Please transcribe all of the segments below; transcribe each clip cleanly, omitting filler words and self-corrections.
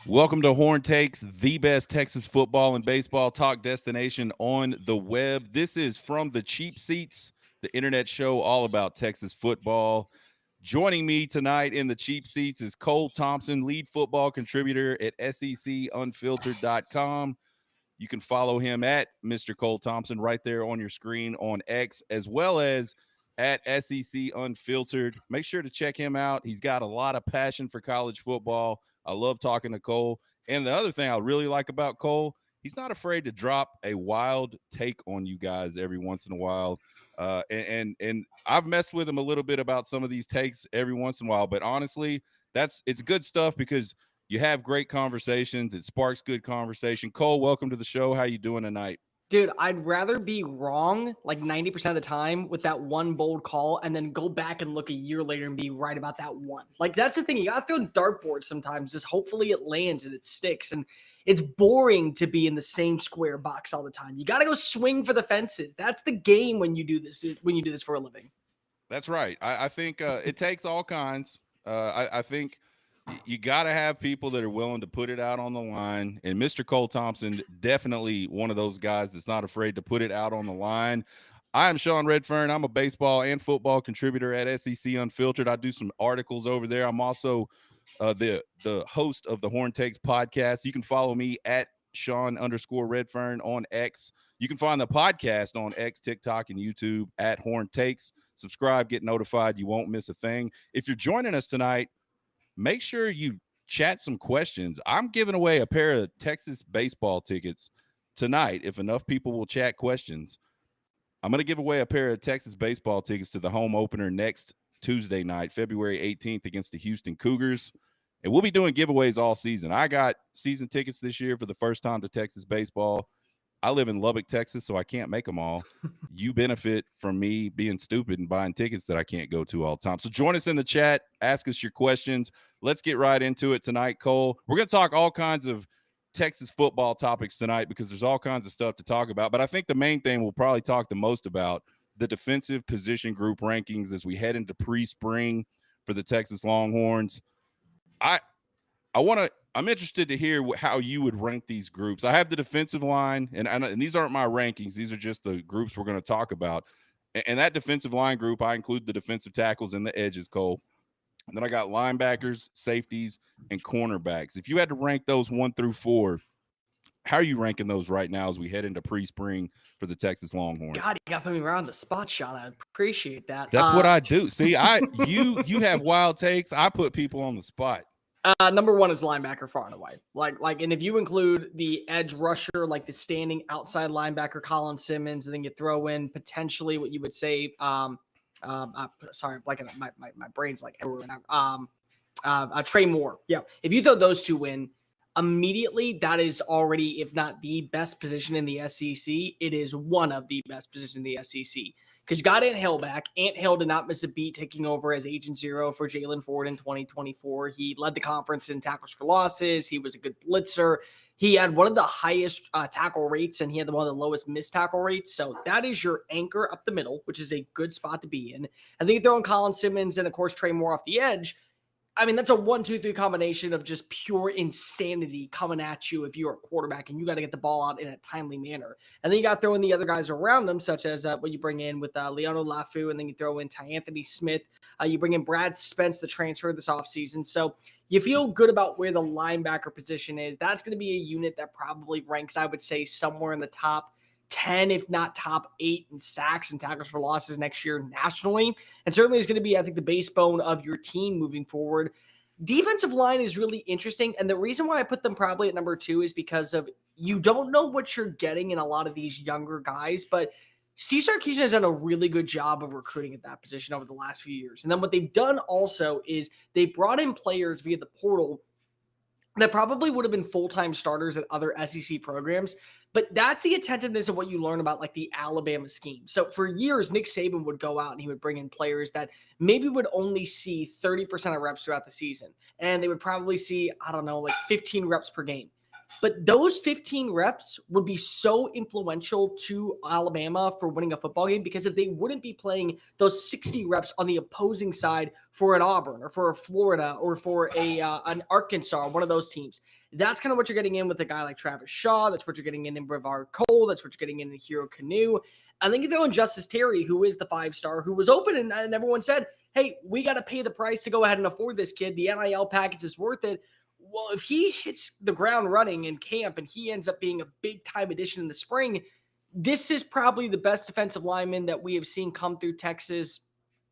Welcome to Horn Takes, the best Texas football and baseball talk destination on the web. This is From the Cheap Seats, the internet show all about Texas football. Joining me tonight in the cheap seats is Cole Thompson, lead football contributor at secunfiltered.com. You can follow him at Mr. Cole Thompson right there on your screen on X, as well as at SEC Unfiltered. Make sure to check him out. He's got a lot of passion for college football. I love talking to Cole. And the other thing I really like about Cole, he's not afraid to drop a wild take on you guys every once in a while. And I've messed with him a little bit about some of these takes every once in a while, but honestly, it's good stuff because you have great conversations. It sparks good conversation. Cole, welcome to the show. How you doing tonight? Dude, I'd rather be wrong like 90% of the time with that one bold call and then go back and look a year later and be right about that one. Like, that's the thing. You got to throw dartboards sometimes. Just hopefully it lands and it sticks. And it's boring to be in the same square box all the time. You got to go swing for the fences. That's the game when you do this for a living. That's right. I think it takes all kinds. I think you got to have people that are willing to put it out on the line. And Mr. Cole Thompson, definitely one of those guys that's not afraid to put it out on the line. I am Sean Redfern. I'm a baseball and football contributor at SEC Unfiltered. I do some articles over there. I'm also the host of the Horn Takes podcast. You can follow me at Sean_Redfern on X. You can find the podcast on X, TikTok, and YouTube at Horn Takes. Subscribe, get notified. You won't miss a thing. If you're joining us tonight, make sure you chat some questions. I'm giving away a pair of Texas baseball tickets tonight if enough people will chat questions. I'm going to give away a pair of Texas baseball tickets to the home opener next Tuesday night, February 18th against the Houston Cougars. And we'll be doing giveaways all season. I got season tickets this year for the first time to Texas baseball. I live in Lubbock, Texas, so I can't make them all. You benefit from me being stupid and buying tickets that I can't go to all the time. So join us in the chat. Ask us your questions. Let's get right into it tonight, Cole. We're going to talk all kinds of Texas football topics tonight because there's all kinds of stuff to talk about. But I think the main thing we'll probably talk the most about, the defensive position group rankings as we head into pre-spring for the Texas Longhorns. I'm interested to hear how you would rank these groups. I have the defensive line, and these aren't my rankings. These are just the groups we're going to talk about. And that defensive line group, I include the defensive tackles and the edges, Cole. And then I got linebackers, safeties, and cornerbacks. If you had to rank those 1 through 4, how are you ranking those right now as we head into pre-spring for the Texas Longhorns? God, you got to put me around the spot, Sean. I appreciate that. That's what I do. See, you have wild takes. I put people on the spot. Number one is linebacker far and away. And if you include the edge rusher, like the standing outside linebacker Colin Simmons, and then you throw in potentially what you would say, sorry, like my brain's like everywhere now. Trey Moore. Yeah. If you throw those two in, immediately that is already, if not the best position in the SEC, it is one of the best positions in the SEC. Because you got Ant Hill back. Ant Hill did not miss a beat taking over as Agent Zero for Jalen Ford in 2024. He led the conference in tackles for losses. He was a good blitzer. He had one of the highest tackle rates, and he had one of the lowest missed tackle rates. So that is your anchor up the middle, which is a good spot to be in. And then you throw in Colin Simmons and, of course, Trey Moore off the edge. I mean, that's a 1-2-3 combination of just pure insanity coming at you if you're a quarterback and you got to get the ball out in a timely manner. And then you got to throw in the other guys around them, such as what you bring in with Leonard Lafu, and then you throw in Anthony Smith. You bring in Brad Spence, the transfer this offseason. So you feel good about where the linebacker position is. That's going to be a unit that probably ranks, I would say, somewhere in the top 10, if not top 8 in sacks and tackles for losses next year nationally. And certainly is going to be, I think, the base bone of your team moving forward. Defensive line is really interesting. And the reason why I put them probably at number 2 is because of you don't know what you're getting in a lot of these younger guys, but Steve Sarkisian has done a really good job of recruiting at that position over the last few years. And then what they've done also is they brought in players via the portal that probably would have been full-time starters at other SEC programs. But that's the attentiveness of what you learn about like the Alabama scheme. So for years, Nick Saban would go out and he would bring in players that maybe would only see 30% of reps throughout the season. And they would probably see, I don't know, like 15 reps per game. But those 15 reps would be so influential to Alabama for winning a football game because if they wouldn't be playing those 60 reps on the opposing side for an Auburn or for a Florida or for an Arkansas, one of those teams, That's kind of what you're getting in with a guy like Travis Shaw. That's what you're getting in Brevard Cole. That's what you're getting in Hero Canoe. I think if they're on Justice Terry, who is the 5-star, who was open and everyone said, hey, we got to pay the price to go ahead and afford this kid. The NIL package is worth it. Well, if he hits the ground running in camp and he ends up being a big time addition in the spring, this is probably the best defensive lineman that we have seen come through Texas.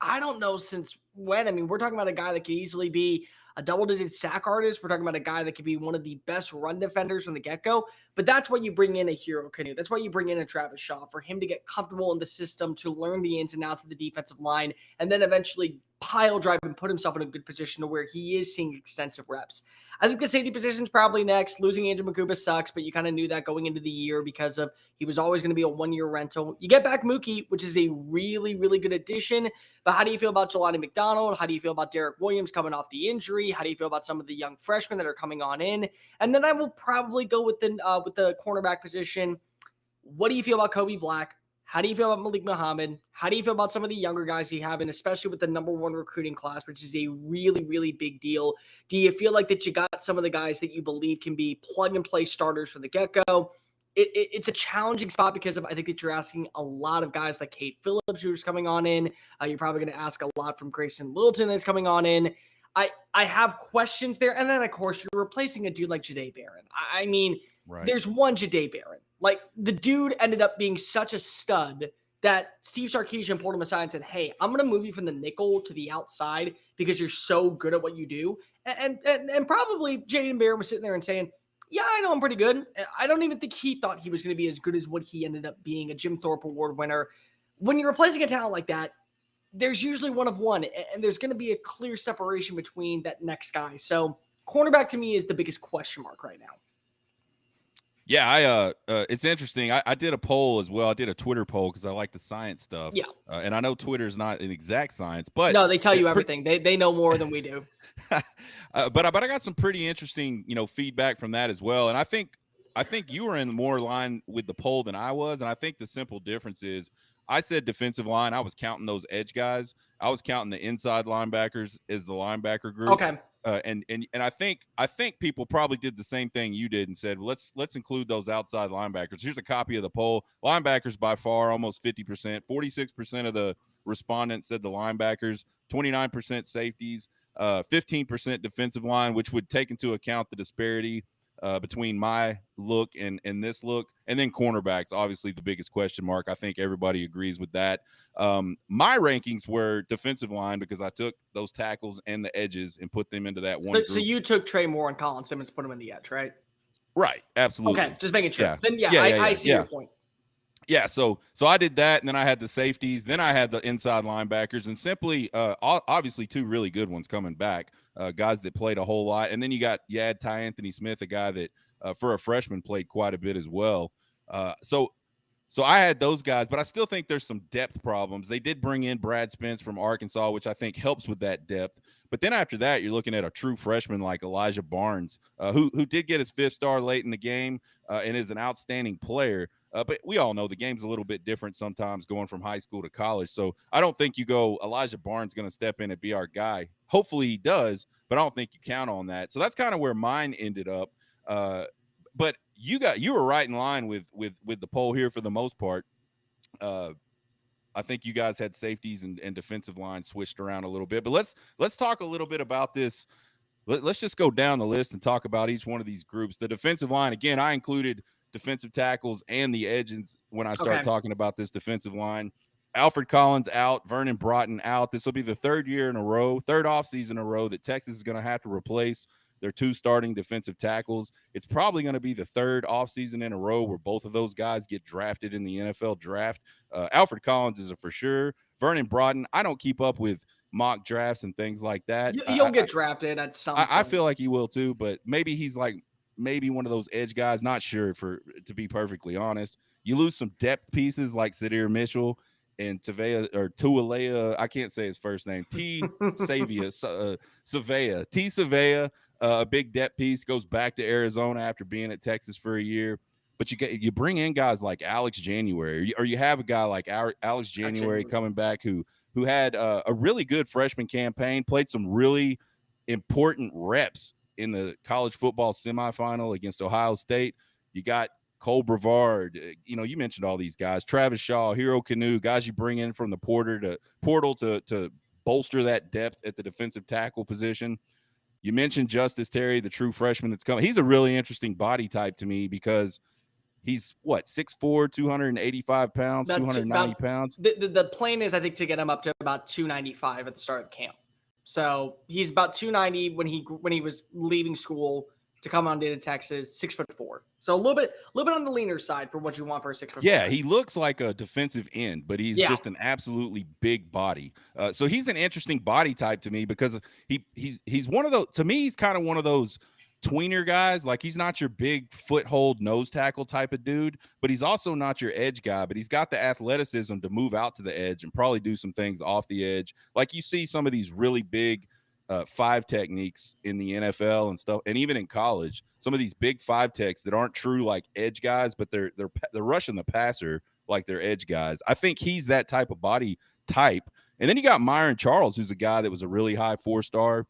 I don't know since when. I mean, we're talking about a guy that could easily be a double-digit sack artist. We're talking about a guy that could be one of the best run defenders from the get-go. But that's why you bring in a Hero Canoe. That's why you bring in a Travis Shaw, for him to get comfortable in the system, to learn the ins and outs of the defensive line, and then eventually pile drive and put himself in a good position to where he is seeing extensive reps. I think the safety position is probably next. Losing Andrew Makuba sucks, but you kind of knew that going into the year because of he was always going to be a one-year rental. You get back Mookie, which is a really, really good addition. But how do you feel about Jelani McDonald? How do you feel about Derek Williams coming off the injury? How do you feel about some of the young freshmen that are coming on in? And then I will probably go with the cornerback position. What do you feel about Kobe Black? How do you feel about Malik Muhammad? How do you feel about some of the younger guys you have, and especially with the #1 recruiting class, which is a really, really big deal? Do you feel like that you got some of the guys that you believe can be plug-and-play starters from the get-go? It's a challenging spot because I think that you're asking a lot of guys like Kate Phillips, who's coming on in. You're probably going to ask a lot from Grayson Littleton that's coming on in. I have questions there. And then, of course, you're replacing a dude like Jahdae Barron. I mean, Right. There's one Jahdae Barron. Like, the dude ended up being such a stud that Steve Sarkisian pulled him aside and said, hey, I'm going to move you from the nickel to the outside because you're so good at what you do. And probably Jahdae Barron was sitting there and saying, yeah, I know I'm pretty good. I don't even think he thought he was going to be as good as what he ended up being, a Jim Thorpe Award winner. When you're replacing a talent like that, there's usually one of one, and there's going to be a clear separation between that next guy. So cornerback to me is the biggest question mark right now. Yeah, it's interesting. I did a poll as well. I did a Twitter poll because I like the science stuff. Yeah. And I know Twitter is not an exact science, but no, they tell you everything. They know more than we do. But I got some pretty interesting, feedback from that as well. And I think you were in more line with the poll than I was. And I think the simple difference is I said defensive line. I was counting those edge guys. I was counting the inside linebackers as the linebacker group. Okay. And I think people probably did the same thing you did and said, well, let's include those outside linebackers. Here's a copy of the poll. Linebackers by far almost 50%. 46% of the respondents said the linebackers. 29% safeties. 15% defensive line, which would take into account the disparity between my look and this look, and then cornerbacks, obviously the biggest question mark. I think everybody agrees with that. My rankings were defensive line because I took those tackles and the edges and put them into that one group. So you took Trey Moore and Colin Simmons, put them in the edge, right? Right. Absolutely. Okay. Just making sure. Yeah. Then I see your point. Yeah, so I did that, and then I had the safeties, then I had the inside linebackers, and simply, obviously, two really good ones coming back, guys that played a whole lot, and then you had Ty Anthony Smith, a guy that for a freshman played quite a bit as well. So I had those guys, but I still think there's some depth problems. They did bring in Brad Spence from Arkansas, which I think helps with that depth. But then after that, you're looking at a true freshman like Elijah Barnes, who did get his 5th star late in the game and is an outstanding player. But we all know the game's a little bit different sometimes going from high school to college. So I don't think you go, Elijah Barnes going to step in and be our guy. Hopefully he does, but I don't think you count on that. So that's kind of where mine ended up. But you were right in line with the poll here for the most part. I think you guys had safeties and defensive line switched around a little bit. But let's talk a little bit about this. Let's just go down the list and talk about each one of these groups. The defensive line, again, I included defensive tackles and the edges when I start talking about this defensive line. Alfred Collins out, Vernon Broughton out. This will be the third offseason in a row that Texas is going to have to replace their 2 starting defensive tackles. It's probably going to be the third offseason in a row where both of those guys get drafted in the NFL draft. Alfred Collins is a for sure. Vernon Broughton, I don't keep up with mock drafts and things like that. You'll get drafted at some point. I feel like he will too, but maybe he's like one of those edge guys. Not sure, to be perfectly honest. You lose some depth pieces like Sadir Mitchell and Tualea. I can't say his first name. Savea. A big depth piece, goes back to Arizona after being at Texas for a year. But you bring in guys like Alex January, or you have a guy like Alex January coming back who had a really good freshman campaign, played some really important reps in the college football semifinal against Ohio State. You got Cole Brevard. You mentioned all these guys: Travis Shaw, Hero Canoe, guys you bring in from the portal to bolster that depth at the defensive tackle position. You mentioned Justice Terry, the true freshman that's coming. He's a really interesting body type to me because he's 6'4", 285 pounds, 290 pounds. The plan is, I think, to get him up to about 295 at the start of camp. So he's about 290 when he was leaving school to come on to Texas, 6'4". So a little bit on the leaner side for what you want for a 6'4". Yeah, he looks like a defensive end, but he's just an absolutely big body. So he's an interesting body type to me because he's one of those. To me, he's kind of one of those tweener guys. Like, he's not your big foothold nose tackle type of dude, but he's also not your edge guy. But he's got the athleticism to move out to the edge and probably do some things off the edge. Like, you see some of these really big 5 techniques in the NFL and stuff, and even in college, some of these big 5 techs that aren't true like edge guys, but they're rushing the passer like they're edge guys. I think he's that type of body type. And then you got Myron Charles, who's a guy that was a really high 4-star.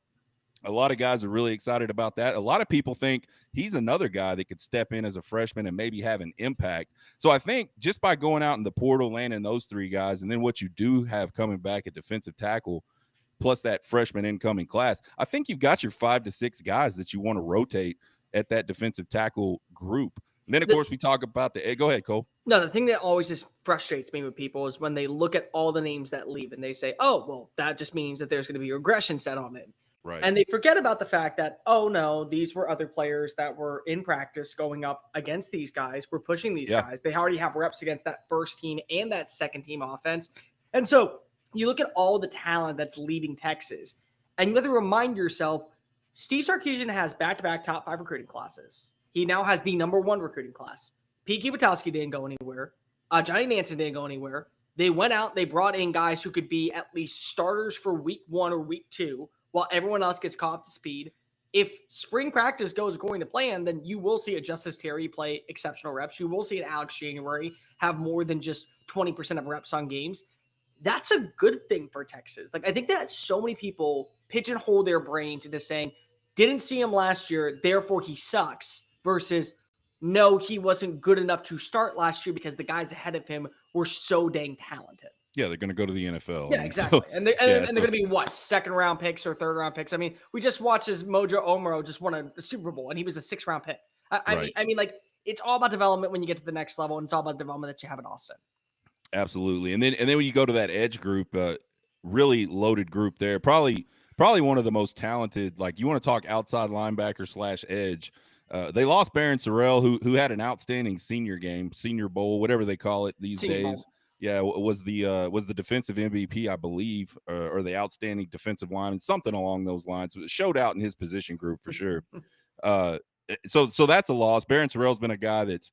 A lot of guys are really excited about that. A lot of people think he's another guy that could step in as a freshman and maybe have an impact. So I think just by going out in the portal, landing those 3 guys, and then what you do have coming back at defensive tackle, plus that freshman incoming class, I think you've got your 5 to 6 guys that you want to rotate at that defensive tackle group. And then, of course, we talk about go ahead, Cole. No, the thing that always just frustrates me with people is when they look at all the names that leave and they say, oh, well, that just means that there's going to be regression set on it. Right. And they forget about the fact that, oh, no, these were other players that were in practice going up against these guys. We're pushing these guys. They already have reps against that first team and that second team offense. And so you look at all the talent that's leaving Texas, and you have to remind yourself, Steve Sarkisian has back-to-back top 5 recruiting classes. He now has the number 1 recruiting class. Pete Kwiatkowski didn't go anywhere. Johnny Nansen didn't go anywhere. They went out, they brought in guys who could be at least starters for week 1 or week 2, while everyone else gets caught up to speed. If spring practice goes according to plan, then you will see a Justice Terry play exceptional reps. You will see an Alex January have more than just 20% of reps on games. That's a good thing for Texas. Like, I think that so many people pigeonhole their brain to just saying, didn't see him last year, therefore he sucks, versus no, he wasn't good enough to start last year because the guys ahead of him were so dang talented. Yeah, they're going to go to the NFL. Yeah, exactly. So, and they're going to be what, 2nd-round picks or 3rd-round picks? I mean, we just watched as Mojo Omaro just won a Super Bowl, and he was a 6th-round pick. I mean, like, it's all about development when you get to the next level, and it's all about development that you have in Austin. Absolutely. And then when you go to that edge group, really loaded group there, probably one of the most talented. Like, you want to talk outside linebacker / edge. They lost Barron Sorrell, who had an outstanding senior game, Senior Bowl, whatever they call it these days. Bowl. Yeah, was the defensive MVP, I believe, or the outstanding defensive lineman, something along those lines. It showed out in his position group for sure. So that's a loss. Barron Sorrell's been a guy that's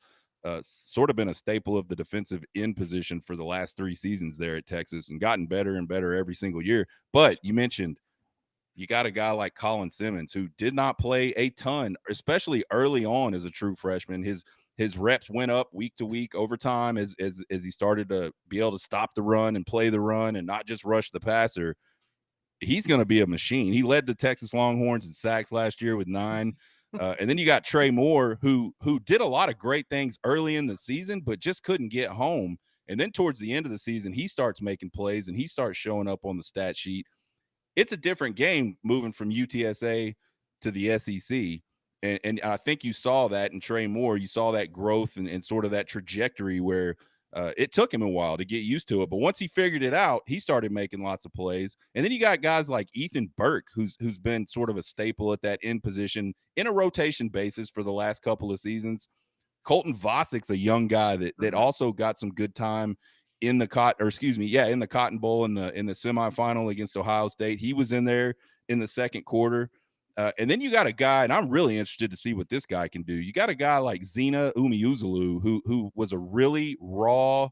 sort of been a staple of the defensive end position for the last 3 seasons there at Texas and gotten better and better every single year. But you mentioned you got a guy like Colin Simmons who did not play a ton, especially early on as a true freshman. His reps went up week to week over time as he started to be able to stop the run and play the run and not just rush the passer. He's going to be a machine. He led the Texas Longhorns in sacks last year with 9. And then you got Trey Moore, who did a lot of great things early in the season, but just couldn't get home. And then towards the end of the season, he starts making plays and he starts showing up on the stat sheet. It's a different game moving from UTSA to the SEC. And I think you saw that in Trey Moore. You saw that growth and sort of that trajectory where it took him a while to get used to it. But once he figured it out, he started making lots of plays. And then you got guys like Ethan Burke, who's been sort of a staple at that end position in a rotation basis for the last couple of seasons. Colton Vosic's a young guy that also got some good time in the Cotton Bowl in the semifinal against Ohio State. He was in there in the second quarter. And then you got a guy, and I'm really interested to see what this guy can do. You got a guy like Zena Umeozulu, who was a really raw,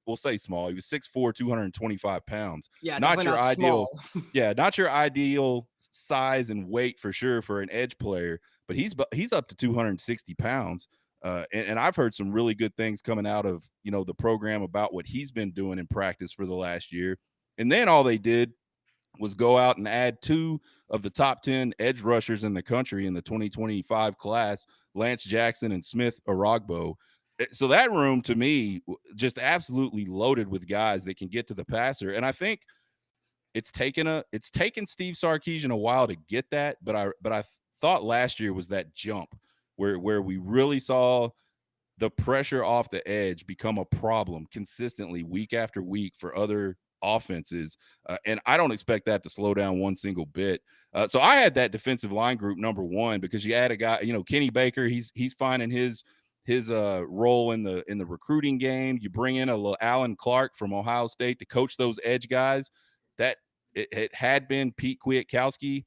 we'll say small. He was 6'4", 225 pounds. Yeah, not your ideal. Not your ideal size and weight for sure for an edge player, but he's up to 260 pounds. And I've heard some really good things coming out of the program about what he's been doing in practice for the last year. And then all they did was go out and add 2 of the top 10 edge rushers in the country in the 2025 class, Lance Jackson and Smith Arogbo. So that room to me just absolutely loaded with guys that can get to the passer. And I think it's taken Steve Sarkisian a while to get that, but I thought last year was that jump where we really saw the pressure off the edge become a problem consistently week after week for other offenses. And I don't expect that to slow down one single bit. So I had that defensive line group number 1 because you add a guy, Kenny Baker, he's finding his role in the recruiting game. You bring in a Alan Clark from Ohio State to coach those edge guys. That it had been Pete Kwiatkowski.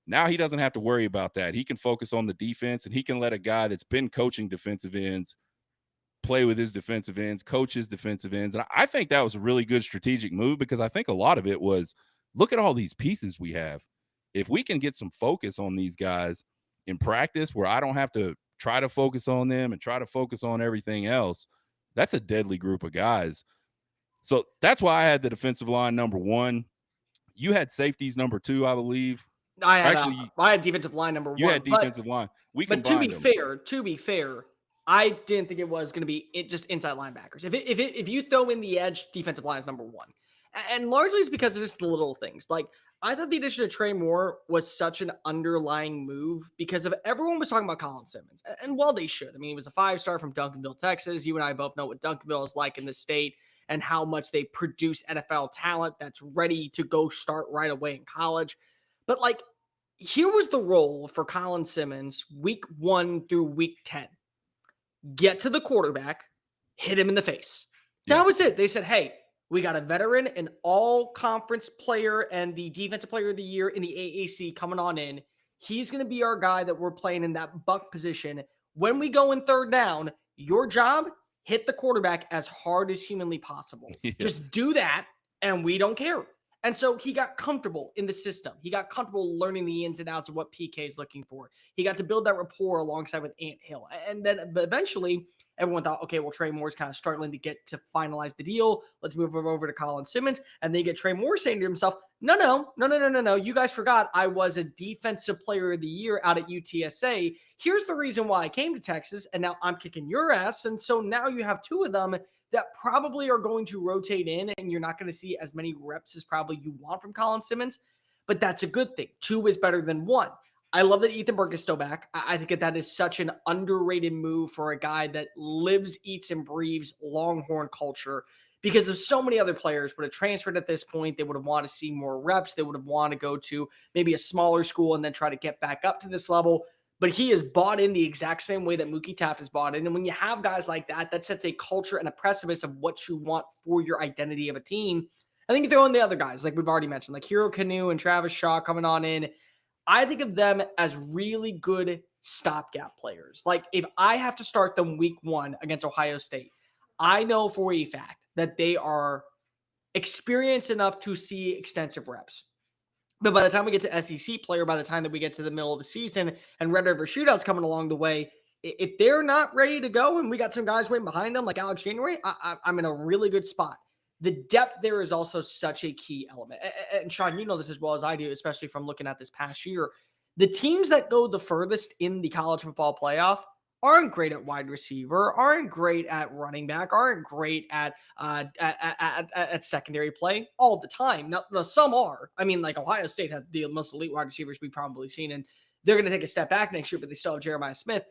Now he doesn't have to worry about that. He can focus on the defense, and he can let a guy that's been coaching defensive ends play with his defensive ends, coach his defensive ends. And I think that was a really good strategic move because I think a lot of it was, look at all these pieces we have. If we can get some focus on these guys in practice where I don't have to try to focus on them and try to focus on everything else, that's a deadly group of guys. So that's why I had the defensive line number 1. You had safeties number 2, I believe. I had defensive line number 1. You had defensive line. But to be fair, I didn't think it was going to be just inside linebackers. If you throw in the edge, defensive line is number 1. And largely it's because of just the little things. Like, I thought the addition of Trey Moore was such an underlying move because of everyone was talking about Colin Simmons. And well, they should. I mean, he was a 5-star from Duncanville, Texas. You and I both know what Duncanville is like in the state and how much they produce NFL talent that's ready to go start right away in college. But like, here was the role for Colin Simmons week 1 through week 10. Get to the quarterback, hit him in the face. That was it. They said, hey, we got a veteran, an all-conference player, and the defensive player of the year in the AAC coming on in. He's going to be our guy that we're playing in that buck position. When we go in 3rd down, your job, hit the quarterback as hard as humanly possible. Yeah. Just do that, and we don't care. And so he got comfortable in the system. He got comfortable learning the ins and outs of what PK is looking for. He got to build that rapport alongside with Ant Hill. And then eventually everyone thought, okay, well, Trey Moore's kind of struggling to get to finalize the deal. Let's move over to Colin Simmons. And they get Trey Moore saying to himself, no. You guys forgot I was a defensive player of the year out at UTSA. Here's the reason why I came to Texas. And now I'm kicking your ass. And so now you have 2 of them that probably are going to rotate in, and you're not going to see as many reps as probably you want from Colin Simmons, but that's a good thing. 2 is better than 1. I love that Ethan Burke is still back. I think that is such an underrated move for a guy that lives, eats, and breathes Longhorn culture, because there's so many other players would have transferred at this point. They would have wanted to see more reps. They would have wanted to go to maybe a smaller school and then try to get back up to this level. But he is bought in the exact same way that Mookie Taft is bought in. And when you have guys like that, that sets a culture and a precipice of what you want for your identity of a team. I think you throw in the other guys, like we've already mentioned, like Hero Canoe and Travis Shaw coming on in. I think of them as really good stopgap players. Like, if I have to start them week 1 against Ohio State, I know for a fact that they are experienced enough to see extensive reps. But by the time we get to SEC player, by the time that we get to the middle of the season and Red River Shootouts coming along the way, if they're not ready to go and we got some guys waiting behind them like Alex January, I'm in a really good spot. The depth there is also such a key element. And Sean, you know this as well as I do, especially from looking at this past year. The teams that go the furthest in the college football playoff aren't great at wide receiver, aren't great at running back, aren't great at secondary play all the time. Now, some are. I mean, like Ohio State had the most elite wide receivers we've probably seen, and they're going to take a step back next year, but they still have Jeremiah Smith.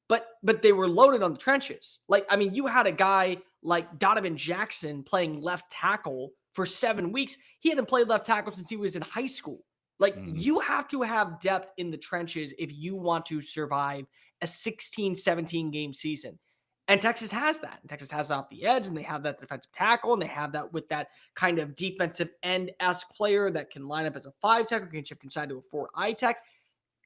But they were loaded on the trenches. Like, I mean, you had a guy like Donovan Jackson playing left tackle for 7 weeks. He hadn't played left tackle since he was in high school. Like, you have to have depth in the trenches if you want to survive a 16, 17 game season. And Texas has that. And Texas has it off the edge, and they have that defensive tackle, and they have that with that kind of defensive end-esque player that can line up as a 5-tech or can shift inside to a 4-I-tech.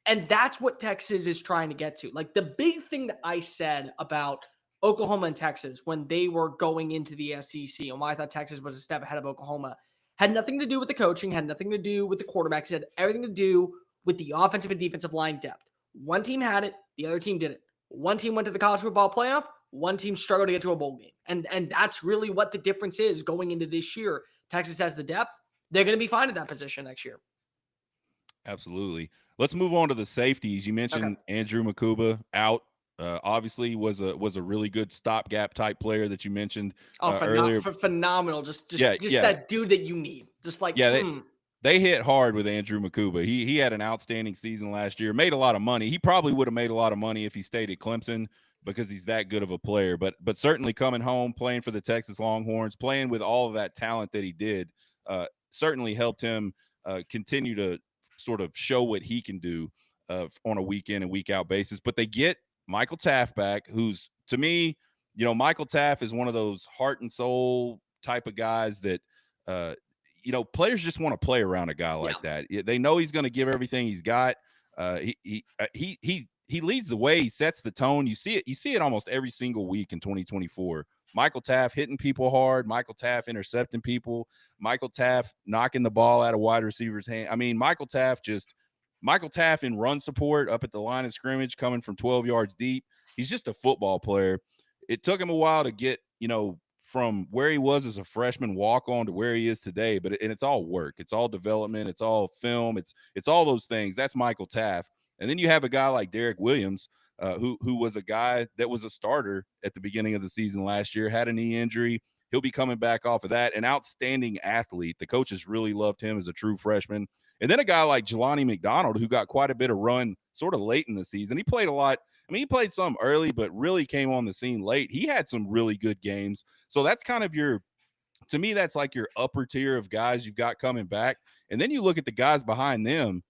And that's what Texas is trying to get to. Like, the big thing that I said about Oklahoma and Texas when they were going into the SEC and why I thought Texas was a step ahead of Oklahoma had nothing to do with the coaching, had nothing to do with the quarterbacks. It had everything to do with the offensive and defensive line depth. One team had it, the other team didn't. One team went to the college football playoff, one team struggled to get to a bowl game. And that's really what the difference is going into this year. Texas has the depth, they're going to be fine at that position next year. Absolutely. Let's move on to the safeties. You mentioned Andrew Makuba out. Obviously, was a really good stopgap type player that you mentioned earlier. Phenomenal. Just that dude that you need. Just like they hit hard with Andrew Makuba. He had an outstanding season last year. Made a lot of money. He probably would have made a lot of money if he stayed at Clemson because he's that good of a player. But certainly coming home, playing for the Texas Longhorns, playing with all of that talent that he did, certainly helped him continue to sort of show what he can do on a week in and week out basis. But they get Michael Taaffe back, who's, to me, Michael Taaffe is one of those heart and soul type of guys that, players just want to play around a guy like that. They know he's going to give everything he's got. He leads the way. He sets the tone. You see it almost every single week in 2024. Michael Taaffe hitting people hard. Michael Taaffe intercepting people. Michael Taaffe knocking the ball out of wide receivers' hand. I mean, Michael Taaffe in run support up at the line of scrimmage, coming from 12 yards deep. He's just a football player. It took him a while to get, from where he was as a freshman walk on to where he is today. But it's all work. It's all development. It's all film. It's all those things. That's Michael Taaffe. And then you have a guy like Derek Williams, who was a guy that was a starter at the beginning of the season last year, had a knee injury. He'll be coming back off of that. An outstanding athlete. The coaches really loved him as a true freshman. And then a guy like Jelani McDonald, who got quite a bit of run sort of late in the season. He played a lot. I mean, he played some early, but really came on the scene late. He had some really good games. So that's kind of to me, that's like your upper tier of guys you've got coming back. And then you look at the guys behind them,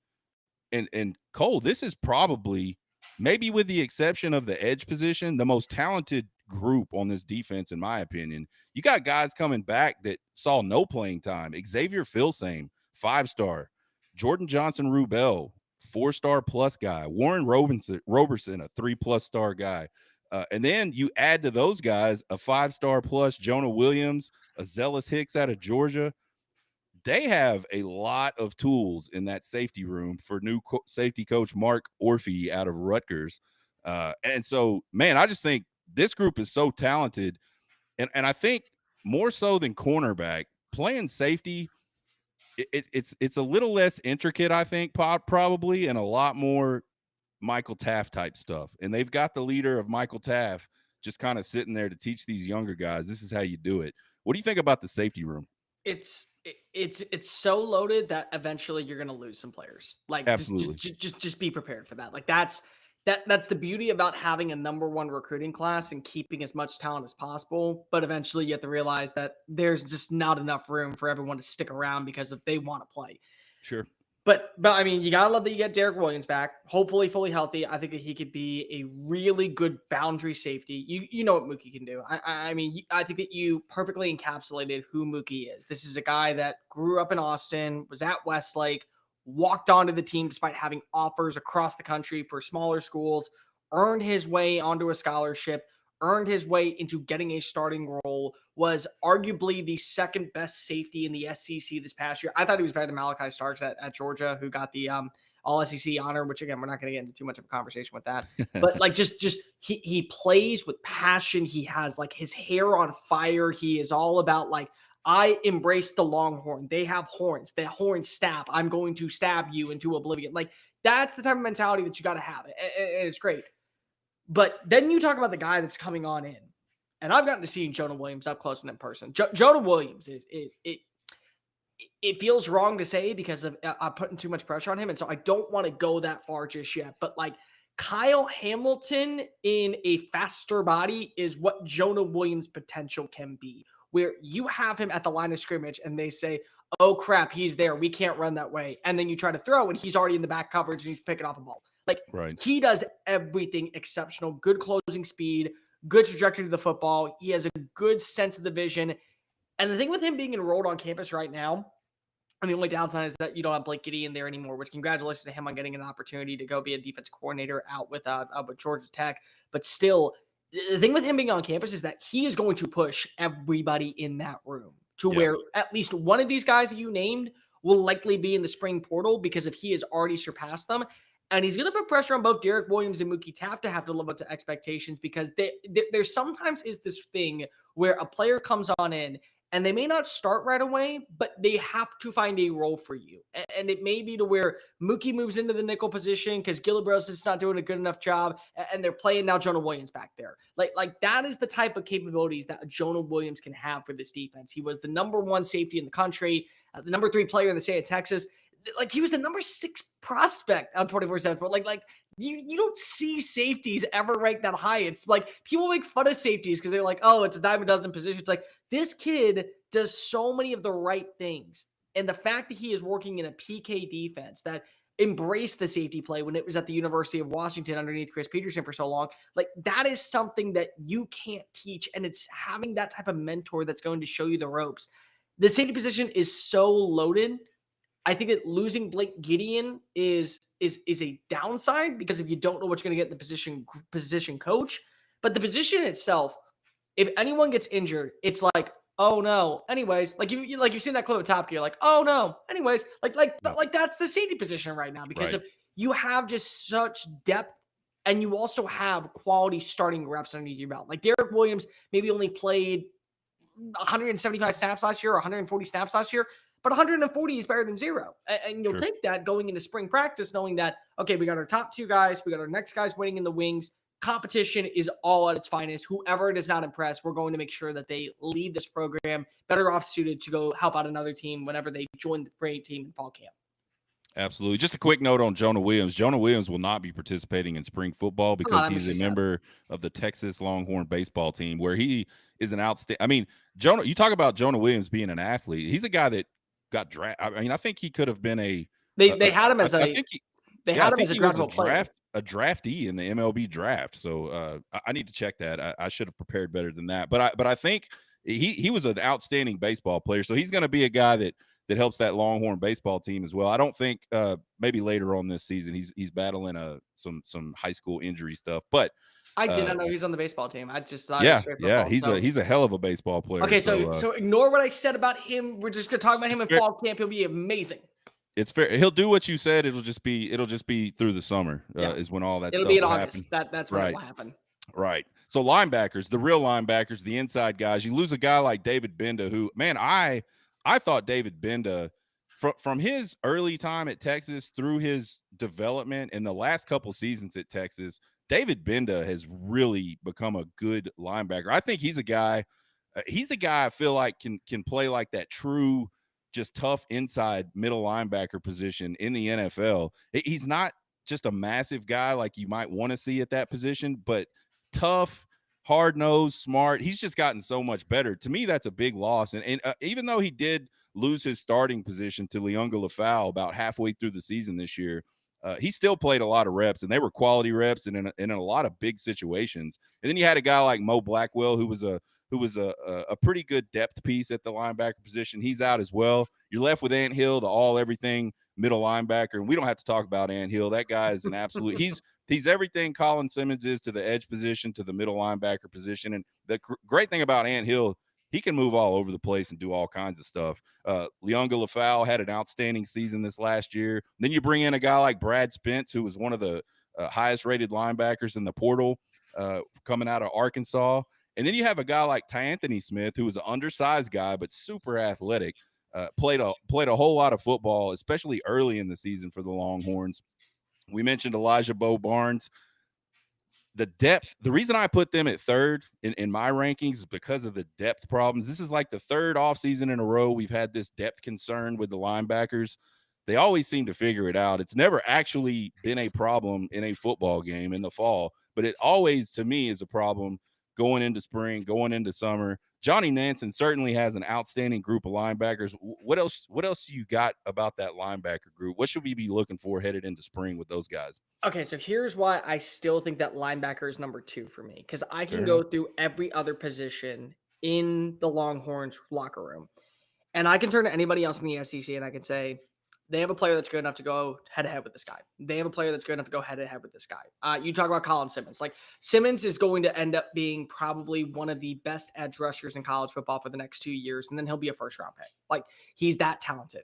and Cole, this is probably, maybe with the exception of the edge position, the most talented group on this defense, in my opinion. You got guys coming back that saw no playing time. Xavier Filsaime, 5-star. Jordan Johnson-Rubel, 4-star plus guy. Warren Roberson, a 3+ star guy. And then you add to those guys a 5-star plus Jonah Williams, a Zealous Hicks out of Georgia. They have a lot of tools in that safety room for new safety coach Mark Orphy out of Rutgers. And so, man, I just think this group is so talented. And I think more so than cornerback, playing safety, it's a little less intricate, I think, probably, and a lot more Michael Taaffe type stuff. And they've got the leader of Michael Taaffe just kind of sitting there to teach these younger guys, this is how you do it. What do you think about the safety room? It's so loaded that eventually you're going to lose some players. Like, absolutely, just be prepared for that. Like, that's the beauty about having a number one recruiting class and keeping as much talent as possible. But eventually you have to realize that there's just not enough room for everyone to stick around because if they want to play. Sure. But I mean, you got to love that you get Derek Williams back, hopefully fully healthy. I think that he could be a really good boundary safety. You know what Mookie can do. I mean, I think that you perfectly encapsulated who Mookie is. This is a guy that grew up in Austin, was at Westlake, walked onto the team despite having offers across the country for smaller schools, earned his way onto a scholarship, earned his way into getting a starting role, was arguably the second best safety in the SEC this past year. I thought he was better than Malachi Starks at Georgia, who got the all SEC honor, which again, we're not going to get into too much of a conversation with that. But like, just he plays with passion. He has like his hair on fire. He is all about like, I embrace the Longhorn. They have horns. The horns stab. I'm going to stab you into oblivion. Like, that's the type of mentality that you got to have. And it's great. But then you talk about the guy that's coming on in. And I've gotten to see Jonah Williams up close and in person. Jonah Williams it feels wrong to say because I'm putting too much pressure on him. And so I don't want to go that far just yet. But like, Kyle Hamilton in a faster body is what Jonah Williams' potential can be, where you have him at the line of scrimmage and they say, oh crap, he's there. We can't run that way. And then you try to throw and he's already in the back coverage and he's picking off the ball. Like, right. He does everything exceptional, good closing speed, good trajectory to the football. He has a good sense of the vision. And the thing with him being enrolled on campus right now, and the only downside is that you don't have Blake Gideon there anymore, which congratulations to him on getting an opportunity to go be a defense coordinator out with Georgia Tech. But still, the thing with him being on campus is that he is going to push everybody in that room to where at least one of these guys that you named will likely be in the spring portal, because if he has already surpassed them, and he's going to put pressure on both Derek Williams and Mookie Taaffe to have to live up to expectations, because there sometimes is this thing where a player comes on in and they may not start right away, but they have to find a role for you. And it may be to where Mookie moves into the nickel position because Gillibrand is not doing a good enough job, and they're playing now Jonah Williams back there. Like that is the type of capabilities that Jonah Williams can have for this defense. He was the number 1 safety in the country, the number 3 player in the state of Texas. Like he was the number 6 prospect on 24/7. But like you don't see safeties ever ranked that high. It's like people make fun of safeties because they're like, oh, it's a dime a dozen position. It's like this kid does so many of the right things. And the fact that he is working in a PK defense that embraced the safety play when it was at the University of Washington underneath Chris Peterson for so long, like that is something that you can't teach. And it's having that type of mentor that's going to show you the ropes. The safety position is so loaded. I think that losing Blake Gideon is a downside because if you don't know what you're going to get in the position coach, but the position itself, if anyone gets injured, it's like, oh no. Anyways, like you've seen that clip at Top Gear, like, oh no. Anyways, like that's the safety position right now because of you have just such depth and you also have quality starting reps underneath your belt. Like Derek Williams maybe only played 175 snaps last year or 140 snaps last year, but 140 is better than 0. And you'll take that going into spring practice, knowing that, okay, we got our top 2 guys, we got our next guys winning in the wings. Competition is all at its finest. Whoever does not impress, we're going to make sure that they leave this program better off suited to go help out another team whenever they join the great team in fall camp. Absolutely. Just a quick note on Jonah Williams. Jonah Williams will not be participating in spring football because he's a member of the Texas Longhorn baseball team where he is an outstanding. I mean, Jonah, you talk about Jonah Williams being an athlete. He's a guy that got drafted. I mean, I think he could have been they had him as a draftable player. A draftee in the MLB draft. So I need to check that. I should have prepared better than that. But I think he was an outstanding baseball player. So he's going to be a guy that helps that Longhorn baseball team as well. I don't think maybe later on this season he's battling some high school injury stuff. But I did not know he was on the baseball team. I just thought he's a hell of a baseball player. Okay, so ignore what I said about him. We're just gonna talk about him in fall camp. He'll be amazing. It's fair. He'll do what you said. It'll just be through the summer is when all that. It'll stuff be in will August. happen. That's when it will happen. Right. So linebackers, the real linebackers, the inside guys. You lose a guy like David Benda, who, man, I thought David Benda from his early time at Texas through his development in the last couple seasons at Texas, David Benda has really become a good linebacker. I think he's a guy I feel like can play like that true, just tough inside middle linebacker position in the NFL. He's not just a massive guy like you might want to see at that position, but tough, hard-nosed, smart. He's just gotten so much better. To me, that's a big loss. And even though he did lose his starting position to Leonga Lafau about halfway through the season this year, he still played a lot of reps, and they were quality reps and in a lot of big situations. And then you had a guy like Mo Blackwell, who was a pretty good depth piece at the linebacker position. He's out as well. You're left with Ant Hill, the all-everything middle linebacker, and we don't have to talk about Ant Hill. That guy is an absolute – he's everything Colin Simmons is to the edge position, to the middle linebacker position. And the great thing about Ant Hill, he can move all over the place and do all kinds of stuff. Leonga Lafau had an outstanding season this last year. Then you bring in a guy like Brad Spence, who was one of the highest-rated linebackers in the portal coming out of Arkansas. And then you have a guy like Anthony Smith, who was an undersized guy but super athletic, played a whole lot of football, especially early in the season for the Longhorns. We mentioned Elijah Bo Barnes. The depth, the reason I put them at third in my rankings is because of the depth problems. This is like the third offseason in a row we've had this depth concern with the linebackers. They always seem to figure it out. It's never actually been a problem in a football game in the fall, but it always, to me, is a problem going into spring, going into summer. Johnny Nansen certainly has an outstanding group of linebackers. What else you got about that linebacker group? What should we be looking for headed into spring with those guys? Okay, so here's why I still think that linebacker is number 2 for me, because I can go through every other position in the Longhorns locker room, and I can turn to anybody else in the SEC and I can say, they have a player that's good enough to go head-to-head with this guy. They have a player that's good enough to go head-to-head with this guy. You talk about Colin Simmons. Like, Simmons is going to end up being probably one of the best edge rushers in college football for the next 2 years, and then he'll be a first-round pick. Like, he's that talented.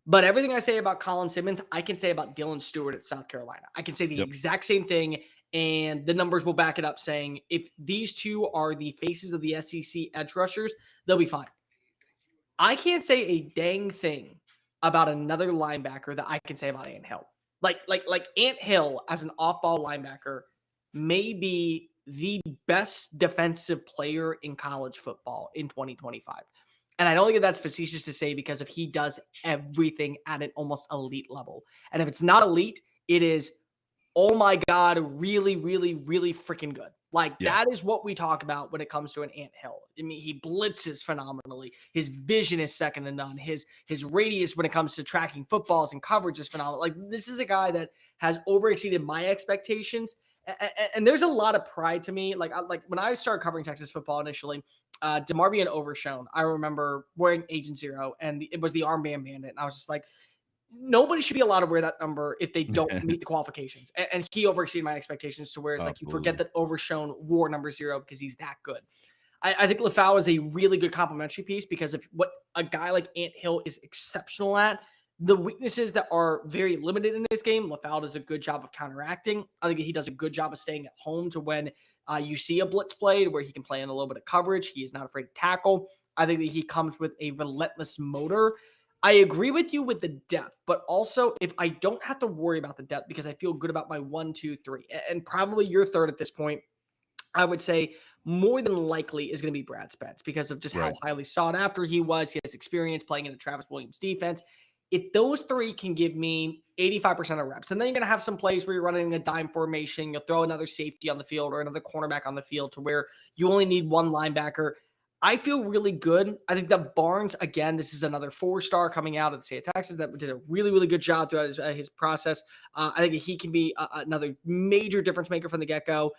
But everything I say about Colin Simmons, I can say about Dylan Stewart at South Carolina. I can say the exact same thing, and the numbers will back it up, saying if these two are the faces of the SEC edge rushers, they'll be fine. I can't say a dang thing about another linebacker that I can say about Ant Hill. Like Ant Hill as an off-ball linebacker may be the best defensive player in college football in 2025. And I don't think that's facetious to say because if he does everything at an almost elite level. And if it's not elite, it is, oh my God, really, really, really freaking good. Like Yeah. that is what we talk about when it comes to an Ant Hill. I mean, he blitzes phenomenally. His vision is second to none. His radius when it comes to tracking footballs and coverage is phenomenal. Like this is a guy that has overexceeded my expectations. And there's a lot of pride to me. Like when I started covering Texas football initially, DeMarvion Overshown, I remember wearing Agent Zero, and it was the armband bandit. And I was just like, nobody should be allowed to wear that number if they don't meet the qualifications. And he overexceeded my expectations to where it's like you forget that Overshown wore number 0 because he's that good. I think Lafau is a really good complementary piece because of what a guy like Ant Hill is exceptional at. The weaknesses that are very limited in this game, Lafau does a good job of counteracting. I think he does a good job of staying at home to when you see a blitz play where he can play in a little bit of coverage. He is not afraid to tackle. I think that he comes with a relentless motor. I agree with you with the depth, but also if I don't have to worry about the depth because I feel good about my 1, 2, 3, and probably your third at this point, I would say more than likely is going to be Brad Spence because of just how highly sought after he was. He has experience playing in a Travis Williams defense. If those three can give me 85% of reps, and then you're going to have some plays where you're running a dime formation, you'll throw another safety on the field or another cornerback on the field to where you only need one linebacker. I feel really good. I think that Barnes, again, this is another 4-star coming out of the state of Texas that did a really, really good job throughout his process. I think he can be another major difference maker from the get-go.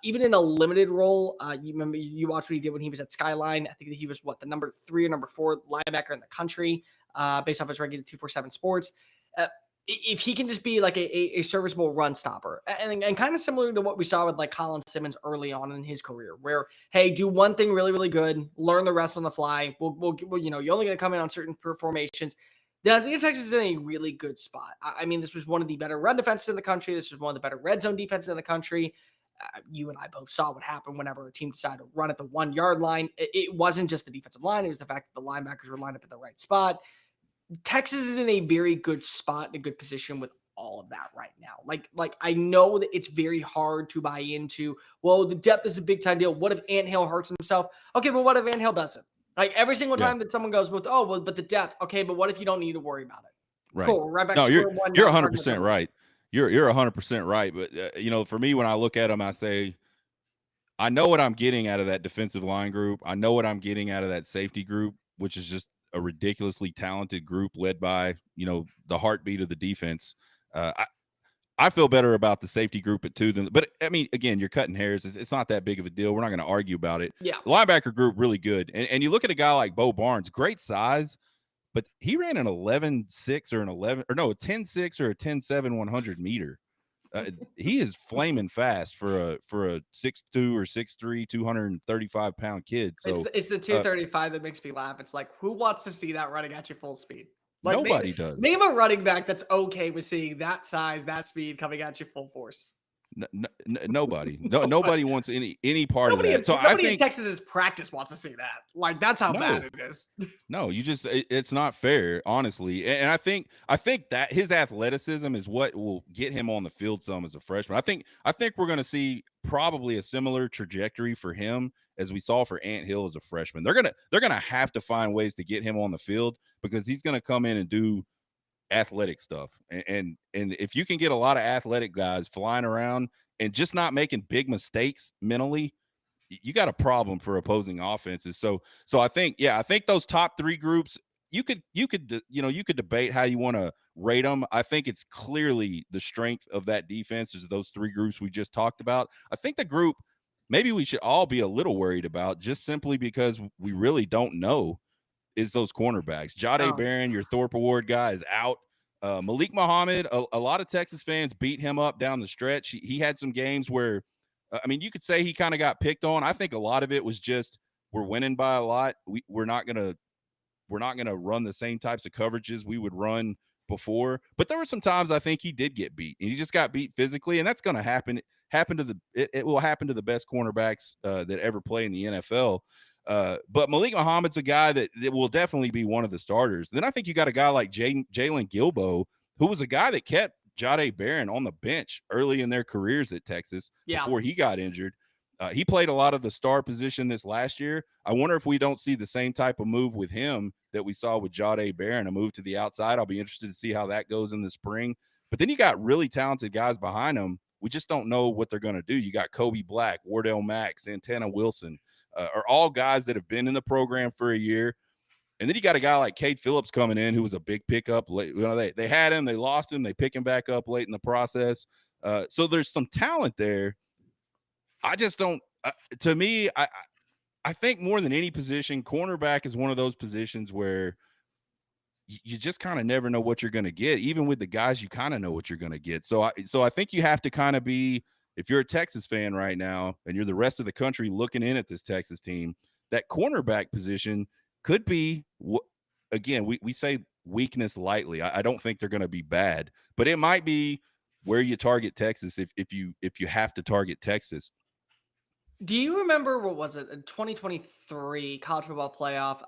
Even in a limited role, you remember you watched what he did when he was at Skyline. I think that he was the number 3 or number 4 linebacker in the country based off his ranking at 247 Sports. If he can just be like a serviceable run stopper and kind of similar to what we saw with like Colin Simmons early on in his career, where, hey, do one thing really, really good, learn the rest on the fly. We'll you're only going to come in on certain formations. Then I think Texas is in a really good spot. I mean, this was one of the better run defenses in the country. This was one of the better red zone defenses in the country. You and I both saw what happened whenever a team decided to run at the 1-yard line. It wasn't just the defensive line. It was the fact that the linebackers were lined up at the right spot. Texas is in a very good spot, in a good position with all of that right now. Like I know that it's very hard to buy into, well, the depth is a big time deal. What if Ant Hill hurts himself? Okay, but what if Ant Hill doesn't? Like every single time that someone goes with, oh, well, but the depth. Okay, but what if you don't need to worry about it? Right. Cool. Right back No, to you're square one. 100% right. You're 100% right. But for me, when I look at him, I say, I know what I'm getting out of that defensive line group. I know what I'm getting out of that safety group, which is just a ridiculously talented group led by, the heartbeat of the defense. I feel better about the safety group at 2 than, but I mean, again, you're cutting hairs. It's not that big of a deal. We're not going to argue about it. Yeah. The linebacker group, really good. And you look at a guy like Bo Barnes, great size, but he ran an 11.6 or a 10.6 or a 10.7 100 meter. He is flaming fast for a 6'2" or 6'3", 235-pound kid. So it's the 235 that makes me laugh. It's like, who wants to see that running at your full speed? Like, nobody does. Name a running back that's okay with seeing that size, that speed coming at you full force. Nobody. Nobody wants any part of that. So nobody in Texas's practice wants to see that. Like that's how bad it is. No, it's not fair, honestly. And I think that his athleticism is what will get him on the field some as a freshman. I think we're going to see probably a similar trajectory for him as we saw for Ant Hill as a freshman. They're going to have to find ways to get him on the field because he's going to come in and do athletic stuff. And if you can get a lot of athletic guys flying around and just not making big mistakes mentally, you got a problem for opposing offenses. So I think those top 3 groups, you could debate how you want to rate them. I think it's clearly the strength of that defense is those 3 groups we just talked about. I think the group maybe we should all be a little worried about just simply because we really don't know is those cornerbacks. Jahdae Barron, your Thorpe Award guy, is out. Malik Muhammad, a lot of Texas fans beat him up down the stretch. He had some games where, you could say he kind of got picked on. I think a lot of it was just we're winning by a lot. We're not gonna run the same types of coverages we would run before. But there were some times I think he did get beat, and he just got beat physically, and that's going to happen. It will happen to the best cornerbacks that ever play in the NFL. But Malik Muhammad's a guy that will definitely be one of the starters. Then I think you got a guy like Jalen Gilbo, who was a guy that kept Jahdae Barron on the bench early in their careers at Texas before he got injured. He played a lot of the star position this last year. I wonder if we don't see the same type of move with him that we saw with Jahdae Barron, a move to the outside. I'll be interested to see how that goes in the spring. But then you got really talented guys behind him. We just don't know what they're going to do. You got Kobe Black, Wardell Mack, Santana Wilson, are all guys that have been in the program for a year. And then you got a guy like Cade Phillips coming in, who was a big pickup. Late. You know, they had him, they lost him, they pick him back up late in the process. So there's some talent there. I just don't. To me, I think more than any position, cornerback is one of those positions where you just kind of never know what you're going to get. Even with the guys, you kind of know what you're going to get. So I think you have to kind of be, if you're a Texas fan right now and you're the rest of the country looking in at this Texas team, that cornerback position could be, again, we say weakness lightly. I don't think they're going to be bad, but it might be where you target Texas if you have to target Texas. Do you remember, what was it, 2023 college football playoff?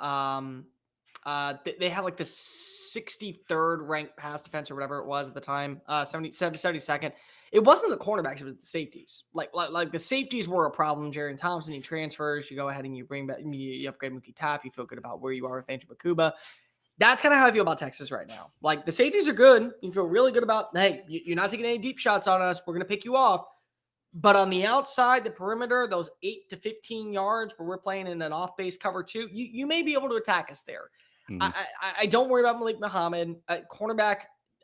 They had like the 63rd ranked pass defense or whatever it was at the time, 72nd. It wasn't the cornerbacks; it was the safeties. Like the safeties were a problem. Jaren Thompson, he transfers. You go ahead and you bring back, you upgrade Mookie Taff. You feel good about where you are with Andrew Bakuba. That's kind of how I feel about Texas right now. Like, the safeties are good. You feel really good about, hey, you're not taking any deep shots on us. We're going to pick you off. But on the outside, the perimeter, those 8 to 15 yards where we're playing in an off-base cover 2, you may be able to attack us there. Mm-hmm. I don't worry about Malik Muhammad. Cornerback,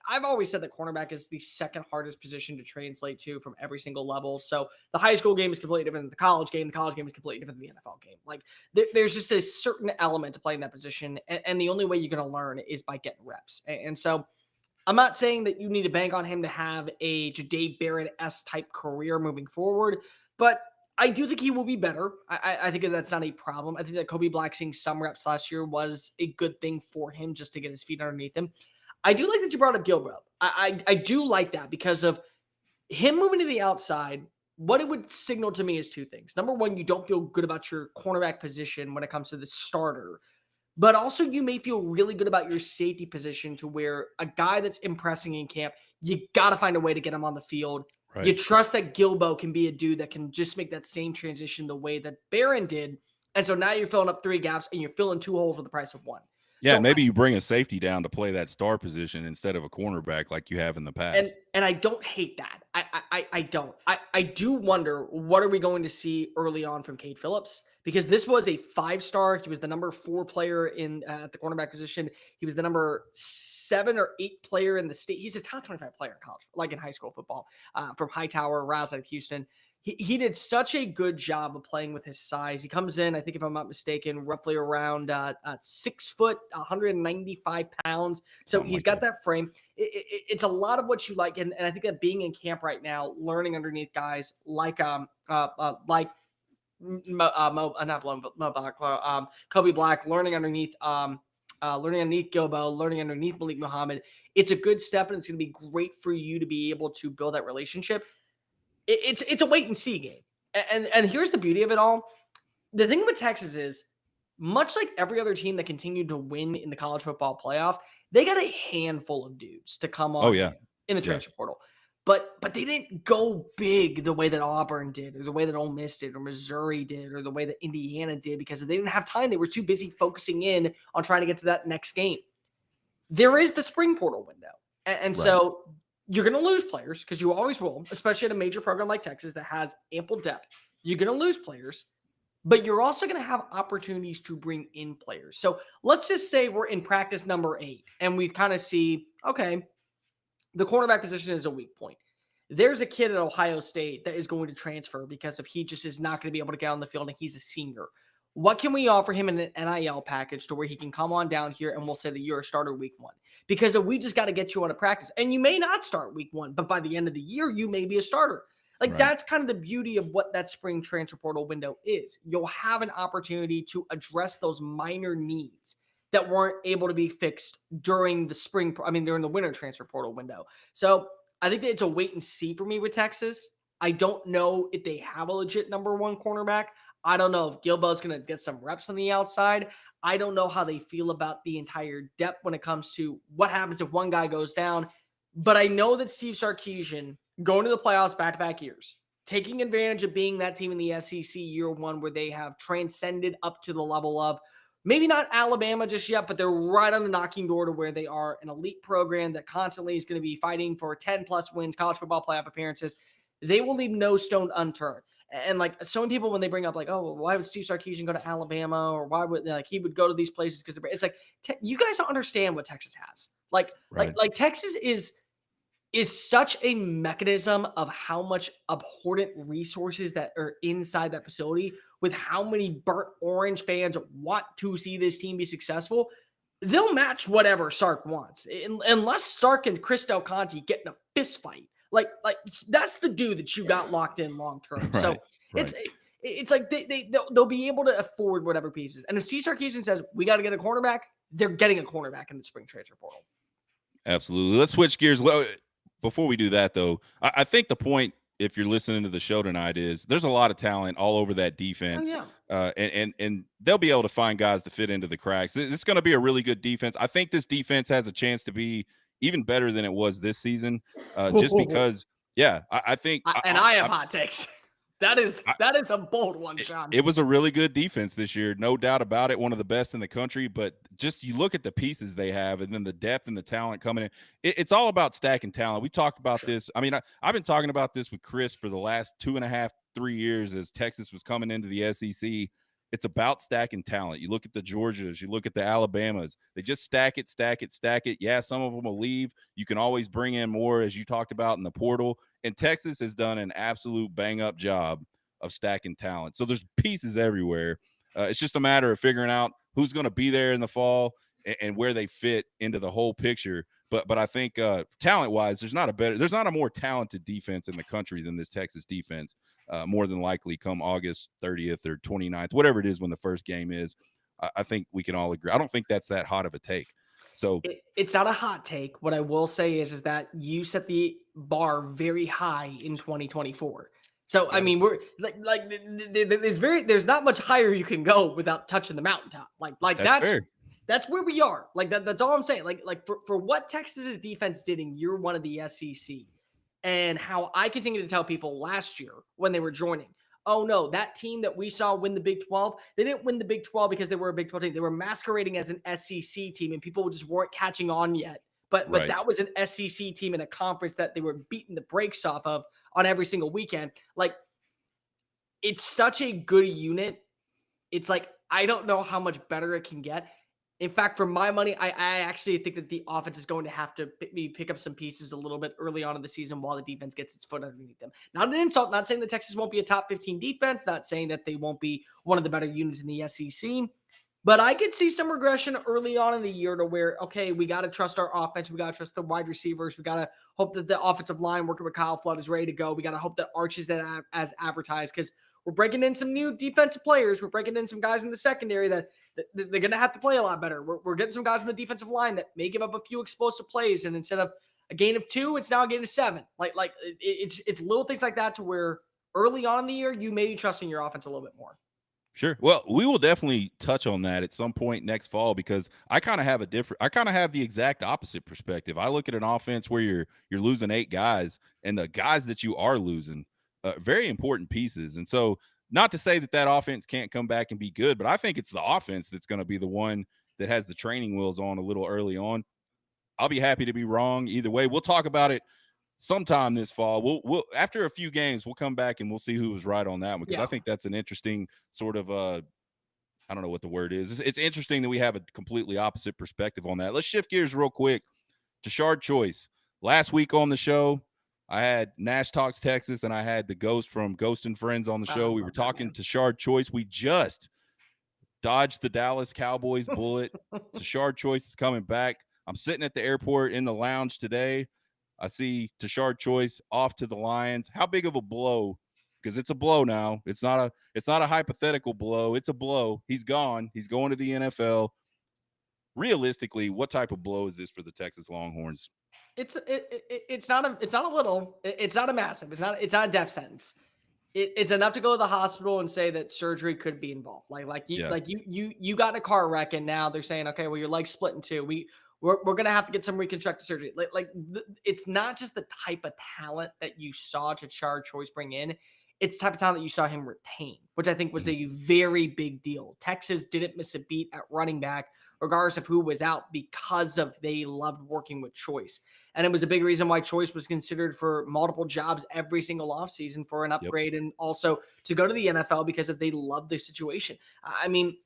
I've always said that cornerback is the second hardest position to translate to from every single level. So the high school game is completely different than the college game. The college game is completely different than the NFL game. Like, there's just a certain element to playing that position. And the only way you're going to learn is by getting reps. And so I'm not saying that you need to bank on him to have a Jahdae Barron-esque type career moving forward, but I do think he will be better. I think that's not a problem. I think that Kobe Black seeing some reps last year was a good thing for him just to get his feet underneath him. I do like that you brought up Gilbert. I do like that because of him moving to the outside. What it would signal to me is two things. Number one, you don't feel good about your cornerback position when it comes to the starter. But also, you may feel really good about your safety position to where a guy that's impressing in camp, you got to find a way to get him on the field. Right. You trust that Gilbo can be a dude that can just make that same transition the way that Barron did. And so now you're filling up 3 gaps and you're filling 2 holes with the price of 1. Yeah, so maybe you bring a safety down to play that star position instead of a cornerback like you have in the past. And I don't hate that. I don't. I do wonder, what are we going to see early on from Cade Phillips? Because this was a 5-star. He was the number 4 player in at the cornerback position. He was the number 7 or 8 player in the state. He's a top 25 player in college, like in high school football, from Hightower, right outside of Houston. He did such a good job of playing with his size. He comes in, I think if I'm not mistaken, roughly around 6 foot, 195 pounds. So he's got that frame. It's a lot of what you like. And I think that being in camp right now, learning underneath guys like Kobe Black, learning underneath Gilbo, learning underneath Malik Muhammad. It's a good step, and it's going to be great for you to be able to build that relationship. It's a wait and see game. And here's the beauty of it all. The thing with Texas is, much like every other team that continued to win in the college football playoff, they got a handful of dudes to come on in the transfer portal. But they didn't go big the way that Auburn did, or the way that Ole Miss did, or Missouri did, or the way that Indiana did, because they didn't have time. They were too busy focusing in on trying to get to that next game. There is the spring portal window. And so you're going to lose players, because you always will, especially at a major program like Texas that has ample depth. You're going to lose players, but you're also going to have opportunities to bring in players. So let's just say we're in practice number 8, and we kind of see, okay, the cornerback position is a weak point. There's a kid at Ohio State that is going to transfer because he just is not going to be able to get on the field, and he's a senior. What can we offer him in an NIL package to where he can come on down here and we'll say that you're a starter week 1? Because if we just got to get you out of practice, and you may not start week 1, but by the end of the year, you may be a starter. That's kind of the beauty of what that spring transfer portal window is. You'll have an opportunity to address those minor needs that weren't able to be fixed during the winter transfer portal window. So I think that it's a wait and see for me with Texas. I don't know if they have a legit number 1 cornerback. I don't know if Gilbo's going to get some reps on the outside. I don't know how they feel about the entire depth when it comes to what happens if one guy goes down. But I know that Steve Sarkisian going to the playoffs back-to-back years, taking advantage of being that team in the SEC year one where they have transcended up to the level of maybe not Alabama just yet, but they're right on the knocking door to where they are an elite program that constantly is going to be fighting for 10 plus wins, college football playoff appearances. They will leave no stone unturned. And like so many people, when they bring up like, oh, well, why would Steve Sarkisian go to Alabama, or why would like he would go to these places because it's like you guys don't understand what Texas has. Like Right. like Texas is such a mechanism of how much abhorrent resources that are inside that facility, with how many burnt orange fans want to see this team be successful. They'll match whatever Sark wants, unless Sark and Chris Del Conte get in a fist fight. Like that's the dude that you got locked in long term. Right, So it's like they'll be able to afford whatever pieces. And if Steve Sarkisian says we got to get a cornerback, they're getting a cornerback in the spring transfer portal. Absolutely. Let's switch gears. Before we do that, though, I think the point, if you're listening to the show tonight, is there's a lot of talent all over that defense. Oh, yeah. And they'll be able to find guys to fit into the cracks. It's going to be a really good defense. I think this defense has a chance to be even better than it was this season, just because, I think. I have hot takes. That is a bold one, Sean. It was a really good defense this year, no doubt about it. One of the best in the country. But just you look at the pieces they have, and then the depth and the talent coming in. It's all about stacking talent. We talked about this. I mean, I've been talking about this with Chris for the last 2.5, 3 years as Texas was coming into the SEC. It's about stacking talent. You look at the Georgias, you look at the Alabamas. They just stack it, stack it, stack it. Yeah, some of them will leave. You can always bring in more, as you talked about in the portal. And Texas has done an absolute bang-up job of stacking talent. So there's pieces everywhere. It's just a matter of figuring out who's going to be there in the fall and where they fit into the whole picture. But I think talent-wise, there's not a more talented defense in the country than this Texas defense. More than likely come August 30th or 29th, whatever it is when the first game is. I think we can all agree. I don't think that's that hot of a take. So it's not a hot take. What I will say is that you set the bar very high in 2024. So I mean, we're there's not much higher you can go without touching the mountaintop. That's where we are. Like that's all I'm saying. Like for what Texas's defense did in year one of the SEC, and how I continue to tell people last year when they were joining, oh no, that team that we saw win the Big 12, they didn't win the Big 12 because they were a Big 12 team. They were masquerading as an SEC team, and people just weren't catching on yet. But that was an SEC team in a conference that they were beating the brakes off of on every single weekend. Like, it's such a good unit. It's like, I don't know how much better it can get. In fact, for my money, I actually think that the offense is going to have to pick up some pieces a little bit early on in the season while the defense gets its foot underneath them. Not an insult, not saying that Texas won't be a top 15 defense, not saying that they won't be one of the better units in the SEC, but I could see some regression early on in the year to where, okay, we got to trust our offense. We got to trust the wide receivers. We got to hope that the offensive line working with Kyle Flood is ready to go. We got to hope that Arch is as advertised, because we're breaking in some new defensive players. We're breaking in some guys in the secondary that they're going to have to play a lot better. We're getting some guys in the defensive line that may give up a few explosive plays, and instead of a gain of 2, it's now a gain of 7. It's little things like that to where early on in the year you may be trusting your offense a little bit more. Sure. Well, we will definitely touch on that at some point next fall, because I kind of have the exact opposite perspective. I look at an offense where you're losing 8 guys, and the guys that you are losing, very important pieces. And so, not to say that offense can't come back and be good, but I think it's the offense that's going to be the one that has the training wheels on a little early on. I'll be happy to be wrong either way. We'll talk about it sometime this fall. We'll after a few games, we'll come back and we'll see who was right on that one, because I think that's an interesting sort of I don't know what the word is. It's interesting that we have a completely opposite perspective on that. Let's shift gears real quick. Tashard Choice. Last week on the show, I had Nash Talks Texas, and I had the Ghost from Ghost and Friends on the show. We were talking Tashard Choice. We just dodged the Dallas Cowboys bullet. Tashard Choice is coming back. I'm sitting at the airport in the lounge today. I see Tashard Choice off to the Lions. How big of a blow? Because it's a blow now. It's not a hypothetical blow. It's a blow. He's gone. He's going to the NFL. Realistically, what type of blow is this for the Texas Longhorns? It's not a little. It's not a massive. It's not a death sentence. it's enough to go to the hospital and say that surgery could be involved. Yeah. You got in a car wreck and now they're saying, okay, well your leg's split in two. We're gonna have to get some reconstructive surgery. It's not just the type of talent that you saw Tashard Choice bring in. It's the type of talent that you saw him retain, which I think was Mhm. a very big deal. Texas didn't miss a beat at running back, regardless of who was out, because of they loved working with Choice. And it was a big reason why Choice was considered for multiple jobs every single offseason for an Yep. upgrade and also to go to the NFL because of they love the situation. I mean,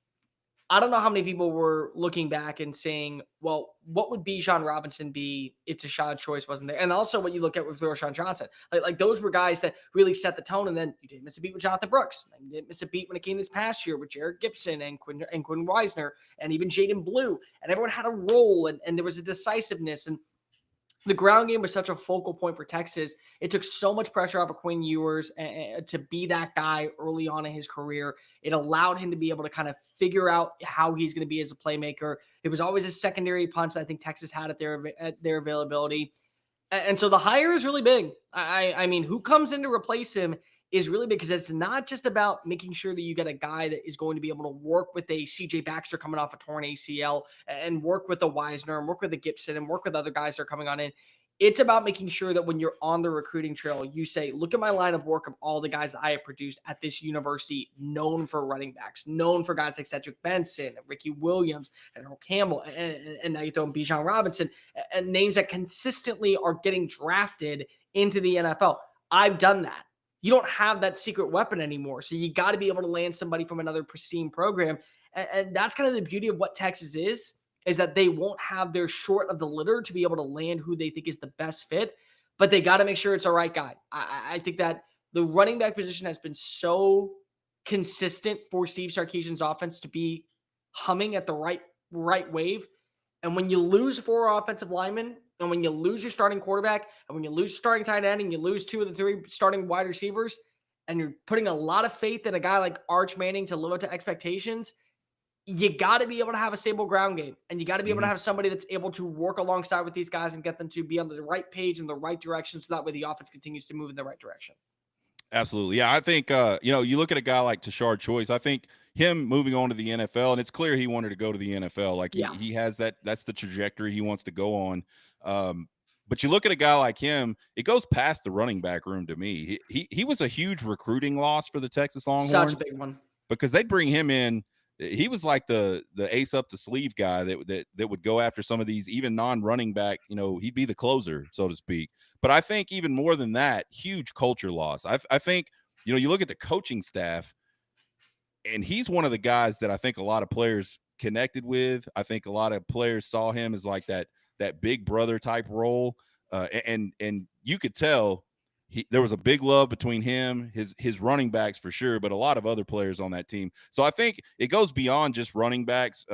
I don't know how many people were looking back and saying, well, what would Bijan Robinson be if Tashad Choice wasn't there? And also what you look at with Roshan Johnson. Like those were guys that really set the tone. And then you didn't miss a beat with Jonathan Brooks. And you didn't miss a beat when it came this past year with Jared Gibson and Quinn Weisner and even Jaden Blue. And everyone had a role and there was a decisiveness. And the ground game was such a focal point for Texas. It took so much pressure off of Quinn Ewers to be that guy early on in his career. It allowed him to be able to kind of figure out how he's going to be as a playmaker. It was always a secondary punch that I think Texas had at their availability. And so the hire is really big. I mean, who comes in to replace him is really big because it's not just about making sure that you get a guy that is going to be able to work with a CJ Baxter coming off a torn ACL and work with a Wisner and work with a Gibson and work with other guys that are coming on in. It's about making sure that when you're on the recruiting trail, you say, look at my line of work of all the guys I have produced at this university, known for running backs, known for guys like Cedric Benson, Ricky Williams, and Earl Campbell, and now you throw in Bijan Robinson, and names that consistently are getting drafted into the NFL. I've done that. You don't have that secret weapon anymore. So you got to be able to land somebody from another pristine program. And that's kind of the beauty of what Texas is that they won't have their short of the litter to be able to land who they think is the best fit, but they got to make sure it's the right guy. I think that the running back position has been so consistent for Steve Sarkisian's offense to be humming at the right wave. And when you lose four offensive linemen, and when you lose your starting quarterback, and when you lose your starting tight end, and you lose two of the three starting wide receivers, and you're putting a lot of faith in a guy like Arch Manning to live up to expectations, you got to be able to have a stable ground game, and you got to be able to Mhm. have somebody that's able to work alongside with these guys and get them to be on the right page in the right direction, so that way the offense continues to move in the right direction. Absolutely. Yeah, I think you look at a guy like Tashard Choice, I think him moving on to the NFL, and it's clear he wanted to go to the NFL. Like Yeah. he has that's the trajectory he wants to go on. But you look at a guy like him, it goes past the running back room to me. He was a huge recruiting loss for the Texas Such a Longhorns big one. because they'd bring him in. He was like the ace up the sleeve guy that would go after some of these even non-running back. He'd be the closer, so to speak. But I think even more than that, huge culture loss. I think you look at the coaching staff, and he's one of the guys that I think a lot of players connected with. I think a lot of players saw him as like that big brother type role, and you could tell there was a big love between him, his running backs for sure, but a lot of other players on that team. So I think it goes beyond just running backs.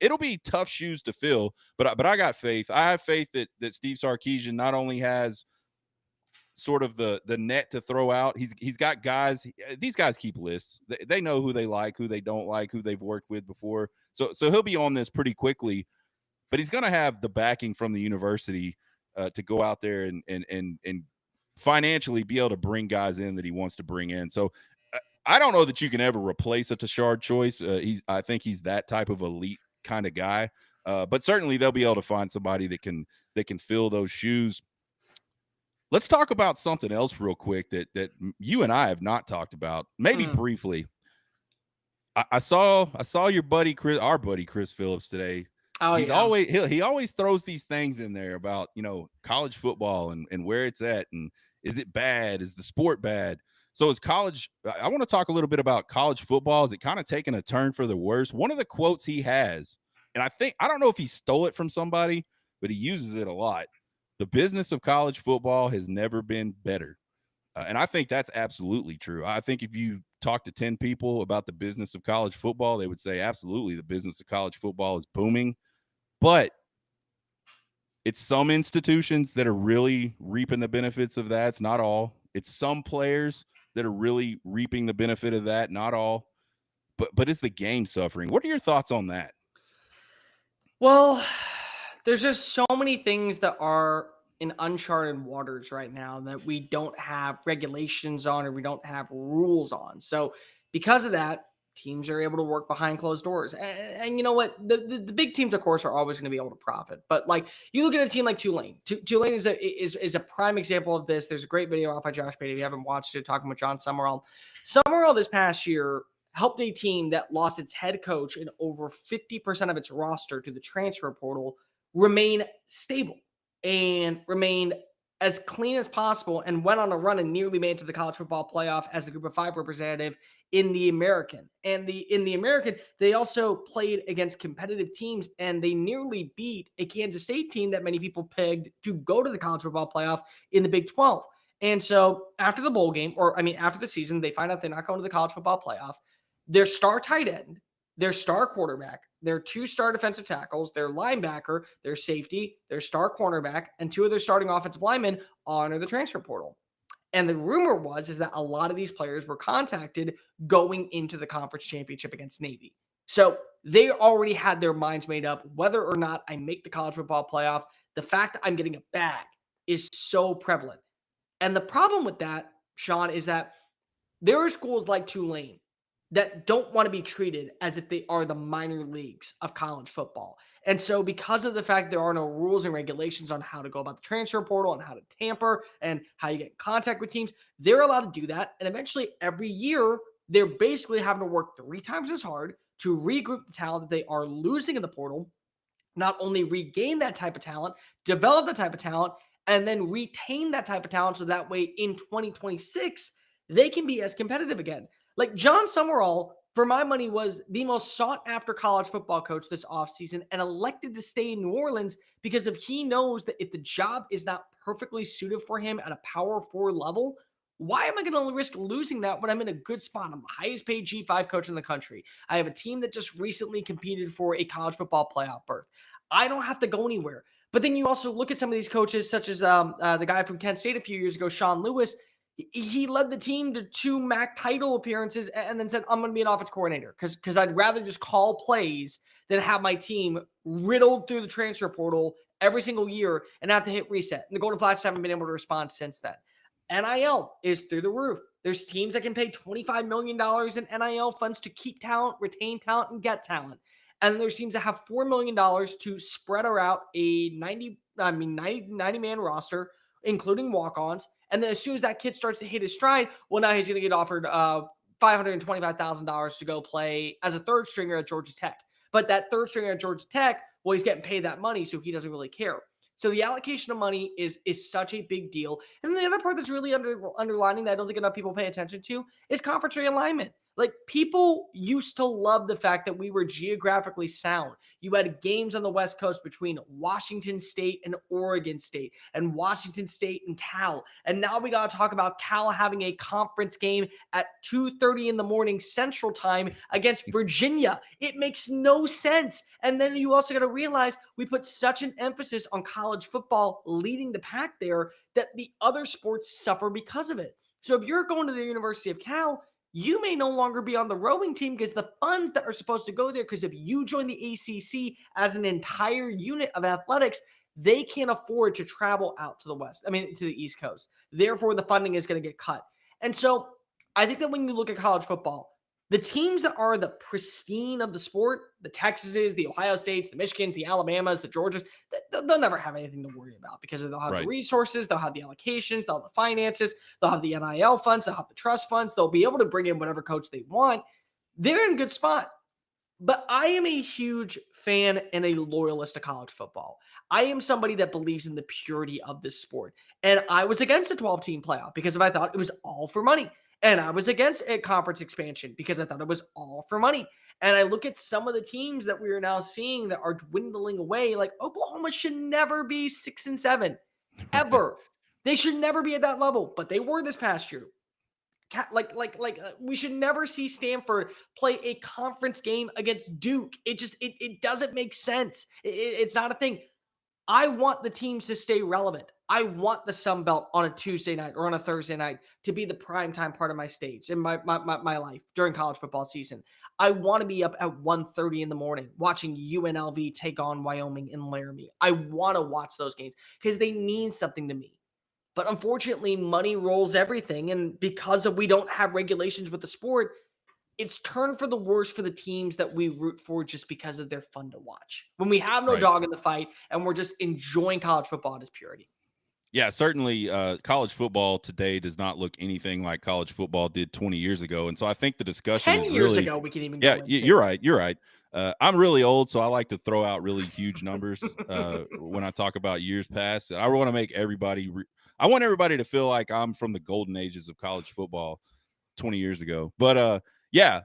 It'll be tough shoes to fill, but I got faith. I have faith that Steve Sarkisian not only has sort of the net to throw out. He's got guys. These guys keep lists. They know who they like, who they don't like, who they've worked with before. So he'll be on this pretty quickly. But he's going to have the backing from the university to go out there and financially be able to bring guys in that he wants to bring in. So I don't know that you can ever replace a Tashard Choice. I think he's that type of elite kind of guy. But certainly they'll be able to find somebody that can fill those shoes. Let's talk about something else real quick that you and I have not talked about, maybe briefly. I saw your buddy Chris, our buddy Chris Phillips today. Oh He's yeah. always he always throws these things in there about college football and where it's at, and is it bad? Is the sport bad? So is college? I want to talk a little bit about college football. Is it kind of taking a turn for the worse? One of the quotes he has, and I don't know if he stole it from somebody, but he uses it a lot. The business of college football has never been better. And I think that's absolutely true. I think if you talk to 10 people about the business of college football, they would say absolutely the business of college football is booming. But it's some institutions that are really reaping the benefits of that. It's not all. It's some players that are really reaping the benefit of that, not all. But is the game suffering? What are your thoughts on that? Well, there's just so many things that are in uncharted waters right now that we don't have regulations on or we don't have rules on. So because of that, teams are able to work behind closed doors. And you know what? The big teams, of course, are always going to be able to profit. But like you look at a team like Tulane. Tulane is a prime example of this. There's a great video out by Josh Beatty. If you haven't watched it, talking with John Summerall. Summerall this past year helped a team that lost its head coach and over 50% of its roster to the transfer portal remain stable and remained as clean as possible and went on a run and nearly made it to the college football playoff as the group of five representative in the American. And in the American, they also played against competitive teams and they nearly beat a Kansas State team that many people pegged to go to the college football playoff in the Big 12. And so after the bowl game, or I mean, after the season, they find out they're not going to the college football playoff. Their star tight end, their star quarterback, their two star defensive tackles, their linebacker, their safety, their star cornerback, and two of their starting offensive linemen honor the transfer portal. And the rumor is that a lot of these players were contacted going into the conference championship against Navy. So they already had their minds made up whether or not I make the college football playoff. The fact that I'm getting a bag is so prevalent. And the problem with that, Sean, is that there are schools like Tulane that don't want to be treated as if they are the minor leagues of college football. And so because of the fact there are no rules and regulations on how to go about the transfer portal and how to tamper and how you get in contact with teams, they're allowed to do that. And eventually every year, they're basically having to work 3 times as hard to regroup the talent that they are losing in the portal, not only regain that type of talent, develop the type of talent, and then retain that type of talent so that way in 2026, they can be as competitive again. Like John Summerall, for my money, was the most sought after college football coach this offseason and elected to stay in New Orleans because if he knows that if the job is not perfectly suited for him at a power four level, why am I going to risk losing that when I'm in a good spot? I'm the highest paid G5 coach in the country. I have a team that just recently competed for a college football playoff berth. I don't have to go anywhere. But then you also look at some of these coaches, such as the guy from Kent State a few years ago, Sean Lewis. He led the team to 2 MAC title appearances and then said, I'm going to be an offense coordinator because I'd rather just call plays than have my team riddled through the transfer portal every single year and have to hit reset. And the Golden Flash haven't been able to respond since then. NIL is through the roof. There's teams that can pay $25 million in NIL funds to keep talent, retain talent, and get talent. And there's teams that have $4 million to spread out a 90 man roster, including walk-ons. And then as soon as that kid starts to hit his stride, well, now he's going to get offered $525,000 to go play as a third stringer at Georgia Tech. But that third stringer at Georgia Tech, well, he's getting paid that money, so he doesn't really care. So the allocation of money is such a big deal. And then the other part that's really underlining that I don't think enough people pay attention to is conference realignment. Like people used to love the fact that we were geographically sound. You had games on the West Coast between Washington State and Oregon State and Washington State and Cal. And now we got to talk about Cal having a conference game at 2:30 in the morning Central Time against Virginia. It makes no sense. And then you also got to realize we put such an emphasis on college football leading the pack there that the other sports suffer because of it. So if you're going to the University of Cal, you may no longer be on the rowing team because the funds that are supposed to go there, because if you join the ACC as an entire unit of athletics, they can't afford to travel out to the to the East Coast. Therefore, the funding is going to get cut. And so I think that when you look at college football, the teams that are the pristine of the sport, the Texases, the Ohio States, the Michigans, the Alabamas, the Georgias, they'll never have anything to worry about because they'll have the resources, they'll have the allocations, they'll have the finances, they'll have the NIL funds, they'll have the trust funds, they'll be able to bring in whatever coach they want. They're in a good spot. But I am a huge fan and a loyalist to college football. I am somebody that believes in the purity of this sport. And I was against a 12-team playoff because I thought it was all for money. And I was against a conference expansion because I thought it was all for money. And I look at some of the teams that we are now seeing that are dwindling away. Like Oklahoma should never be 6-7 ever. They should never be at that level, but they were this past year. We should never see Stanford play a conference game against Duke. It doesn't make sense. It's not a thing. I want the teams to stay relevant. I want the Sun Belt on a Tuesday night or on a Thursday night to be the primetime part of my stage in my life during college football season. I want to be up at 1:30 in the morning watching UNLV take on Wyoming in Laramie. I want to watch those games because they mean something to me. But unfortunately, money rolls everything. And because of we don't have regulations with the sport, it's turned for the worse for the teams that we root for just because of they're fun to watch. When we have no Right. dog in the fight and we're just enjoying college football in its purity. Yeah, certainly. College football today does not look anything like college football did 20 years ago, and so I think the discussion 10 is years really, ago, we can even yeah, go into. you're right. You're right. I'm really old, so I like to throw out really huge numbers when I talk about years past. I want to make everybody. I want everybody to feel like I'm from the golden ages of college football 20 years ago. But yeah,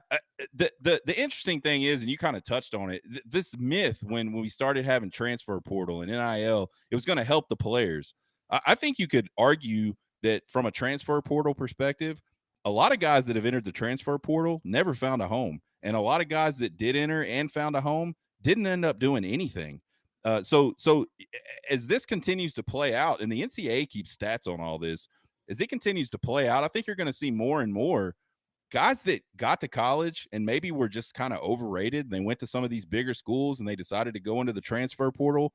the interesting thing is, and you kind of touched on it, this myth when we started having transfer portal and NIL, it was going to help the players. I think you could argue that from a transfer portal perspective, a lot of guys that have entered the transfer portal never found a home. And a lot of guys that did enter and found a home didn't end up doing anything. So as this continues to play out, and the NCAA keeps stats on all this, as it continues to play out, I think you're going to see more and more guys that got to college and maybe were just kind of overrated. They went to some of these bigger schools and they decided to go into the transfer portal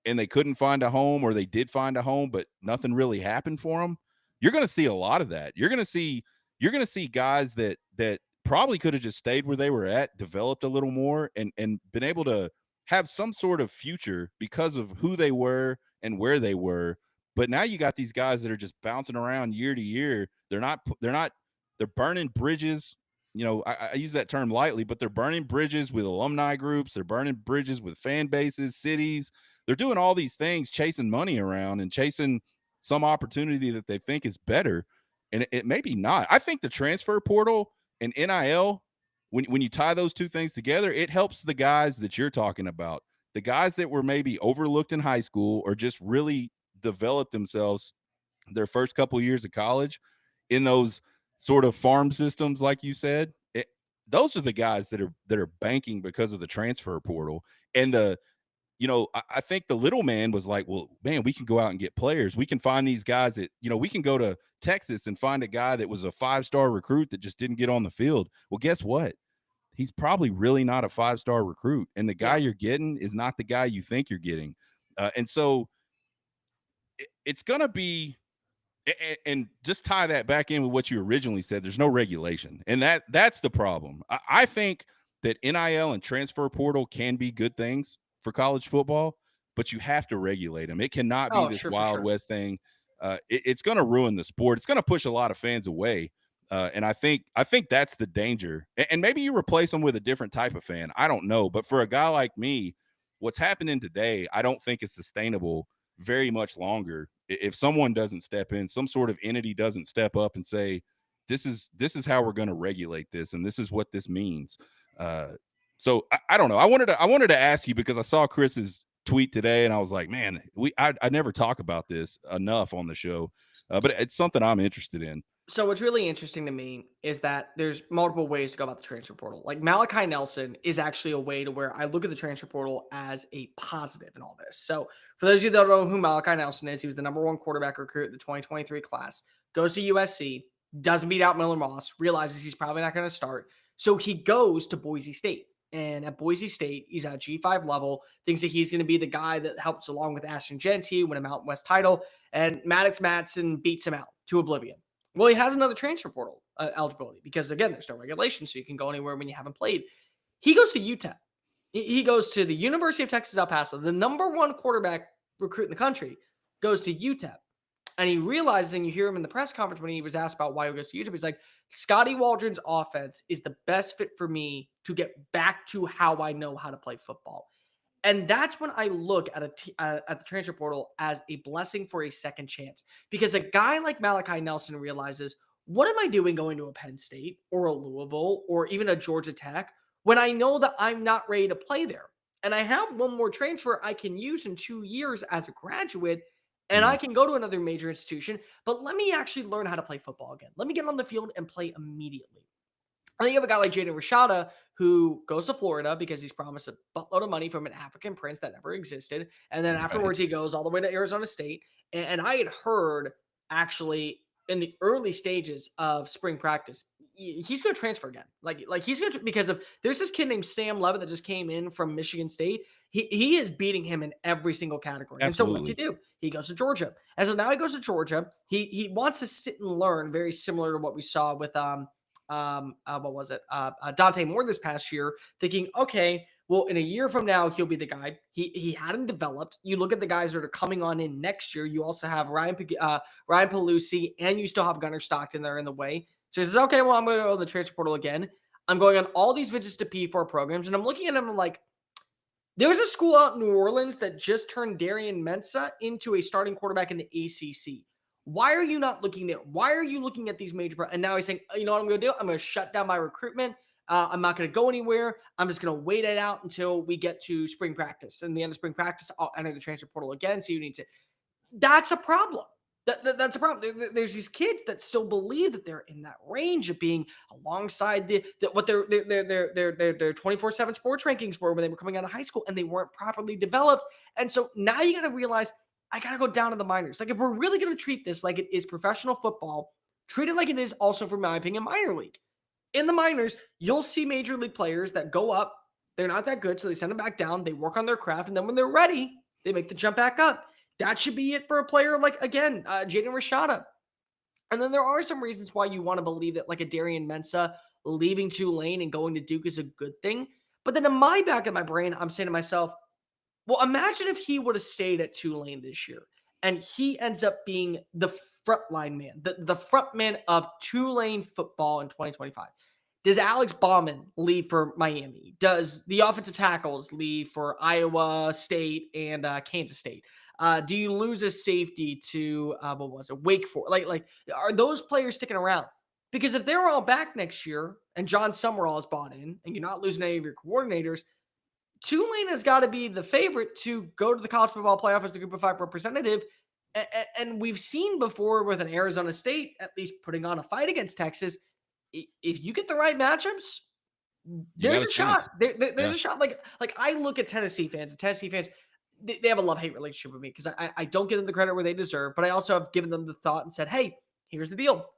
and they couldn't find a home, or they did find a home, but nothing really happened for them. You're going to see a lot of that. You're going to see guys that probably could have just stayed where they were at, developed a little more, and been able to have some sort of future because of who they were and where they were. But now you got these guys that are just bouncing around year to year. They're burning bridges. I use that term lightly, but they're burning bridges with alumni groups. They're burning bridges with fan bases, cities. They're doing all these things, chasing money around and chasing some opportunity that they think is better. And it may be not. I think the transfer portal and NIL, when you tie those two things together, it helps the guys that you're talking about. The guys that were maybe overlooked in high school or just really developed themselves their first couple years of college in those sort of farm systems, like you said. Those are the guys that are banking because of the transfer portal. And I think the little man was like, well, man, we can go out and get players. We can find these guys that, we can go to Texas and find a guy that was a 5-star recruit that just didn't get on the field. Well, guess what? He's probably really not a 5-star recruit. And the guy you're getting is not the guy you think you're getting. And so it's going to be, and just tie that back in with what you originally said. There's no regulation. And that's the problem. I think that NIL and transfer portal can be good things for college football, but you have to regulate them. It cannot be this Wild West thing. It's going to ruin the sport. It's going to push a lot of fans away. And I think that's the danger. And maybe you replace them with a different type of fan. I don't know. But for a guy like me, what's happening today, I don't think is sustainable very much longer. If someone doesn't step in, some sort of entity doesn't step up and say, this is how we're going to regulate this, and this is what this means. So I don't know. I wanted to ask you because I saw Chris's tweet today, and I was like, man, I never talk about this enough on the show, but it's something I'm interested in. So what's really interesting to me is that there's multiple ways to go about the transfer portal. Like Malachi Nelson is actually a way to where I look at the transfer portal as a positive in all this. So for those of you that don't know who Malachi Nelson is, he was the #1 quarterback recruit in the 2023 class, goes to USC, doesn't beat out Miller Moss, realizes he's probably not going to start. So he goes to Boise State. And at Boise State, he's at G5 level, thinks that he's going to be the guy that helps along with Ashton Jeanty, win a Mountain West title, and Maddox Matson beats him out to oblivion. Well, he has another transfer portal eligibility because, again, there's no regulation, so you can go anywhere when you haven't played. He goes to UTEP. He goes to the University of Texas El Paso, the #1 quarterback recruit in the country, goes to UTEP. And he realizes, and you hear him in the press conference when he was asked about why he goes to UTEP, he's like, Scotty Waldron's offense is the best fit for me to get back to how I know how to play football. And that's when I look at the transfer portal as a blessing for a second chance. Because a guy like Malachi Nelson realizes, what am I doing going to a Penn State or a Louisville or even a Georgia Tech when I know that I'm not ready to play there? And I have one more transfer I can use in 2 years as a graduate, and I can go to another major institution, but let me actually learn how to play football again. Let me get on the field and play immediately. And then you have a guy like Jaden Rashada who goes to Florida because he's promised a buttload of money from an African prince that never existed. And then Right. afterwards, he goes all the way to Arizona State. And I had heard actually in the early stages of spring practice, he's going to transfer again. Like he's going to, because of there's this kid named Sam Levitt that just came in from Michigan State. He is beating him in every single category. And so what's he Absolutely. do? He goes to Georgia. And so now he goes to Georgia. He wants to sit and learn, very similar to what we saw with what was it? Dante Moore this past year, thinking, okay, well, in a year from now, he'll be the guy. He hadn't developed. You look at the guys that are coming on in next year. You also have Ryan Pelusi, and you still have Gunnar Stockton there in the way. So he says, okay, well, I'm going to go to the transfer portal again. I'm going on all these visits to P4 programs, and I'm looking at them like, there's a school out in New Orleans that just turned Darian Mensah into a starting quarterback in the ACC. Why are you not looking there? Why are you looking at these major? And now he's saying, you know what I'm going to do? I'm going to shut down my recruitment. I'm not going to go anywhere. I'm just going to wait it out until we get to spring practice. And the end of spring practice, I'll enter the transfer portal again. So you need to. That's a problem. That's a problem. There's these kids that still believe that they're in that range of being alongside what their 24/7 sports rankings were when they were coming out of high school, and they weren't properly developed. And so now you got to realize I got to go down to the minors. Like if we're really going to treat this like it is professional football, treat it like it is also, for my opinion, minor league. In the minors, you'll see major league players that go up. They're not that good, so they send them back down. They work on their craft, and then when they're ready, they make the jump back up. That should be it for a player like, again, Jaden Rashada. And then there are some reasons why you want to believe that like a Darian Mensah leaving Tulane and going to Duke is a good thing. But then in my back of my brain, I'm saying to myself, well, imagine if he would have stayed at Tulane this year and he ends up being the frontline man, the front man of Tulane football in 2025. Does Alex Bauman leave for Miami? Does the offensive tackles leave for Iowa State and Kansas State? Do you lose a safety to what was it, Wake Forest? Like, are those players sticking around? Because if they're all back next year and John Summerall is bought in, and you're not losing any of your coordinators, Tulane has got to be the favorite to go to the college football playoff as the Group of Five representative. And we've seen before with an Arizona State at least putting on a fight against Texas. If you get the right matchups, You got there's a a chance. shot. There's Yeah. a shot. Like I look at Tennessee fans. And Tennessee fans, they have a love hate relationship with me because I don't give them the credit where they deserve, but I also have given them the thought and said, hey, here's the deal.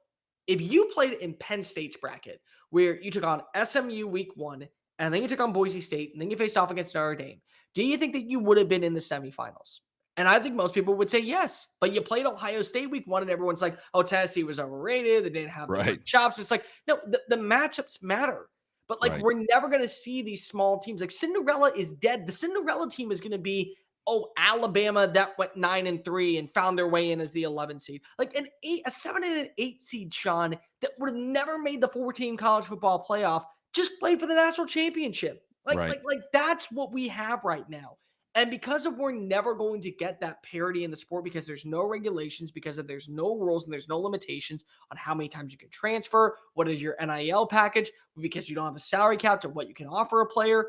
If you played in Penn State's bracket where you took on SMU week one, and then you took on Boise State, and then you faced off against Notre Dame, do you think that you would have been in the semifinals? And I think most people would say yes. But you played Ohio State week one, and everyone's like, oh, Tennessee was overrated. They didn't have the Right. chops. It's like, no, the matchups matter. But like, Right. we're never going to see these small teams. Like, Cinderella is dead. The Cinderella team is going to be, oh, Alabama that went 9-3 and found their way in as the 11 seed. Like a 7 and an 8 seed, Sean, that would have never made the 4-team college football playoff, just played for the national championship. Right. Like that's what we have right now. And because of we're never going to get that parity in the sport because there's no regulations, because of there's no rules and there's no limitations on how many times you can transfer, what is your NIL package, because you don't have a salary cap to what you can offer a player,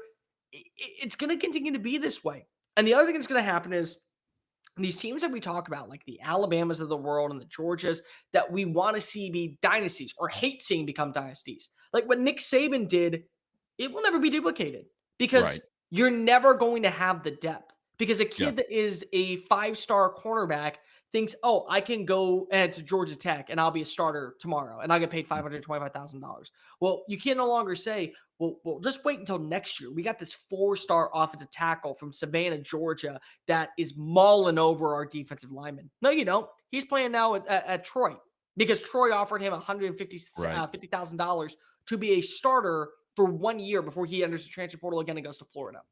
it's going to continue to be this way. And the other thing that's going to happen is these teams that we talk about, like the Alabamas of the world and the Georgias, that we want to see be dynasties or hate seeing become dynasties. Like what Nick Saban did, it will never be duplicated because Right. you're never going to have the depth. Because a Yeah. kid that is a 5-star cornerback thinks, oh, I can go to Georgia Tech and I'll be a starter tomorrow and I'll get paid $525,000. Well, you can no longer say, well, just wait until next year. We got this 4-star offensive tackle from Savannah, Georgia, that is mauling over our defensive lineman. No, you don't. He's playing now at Troy because Troy offered him Right. $150,000 to be a starter for 1 year before he enters the transfer portal again and goes to Florida.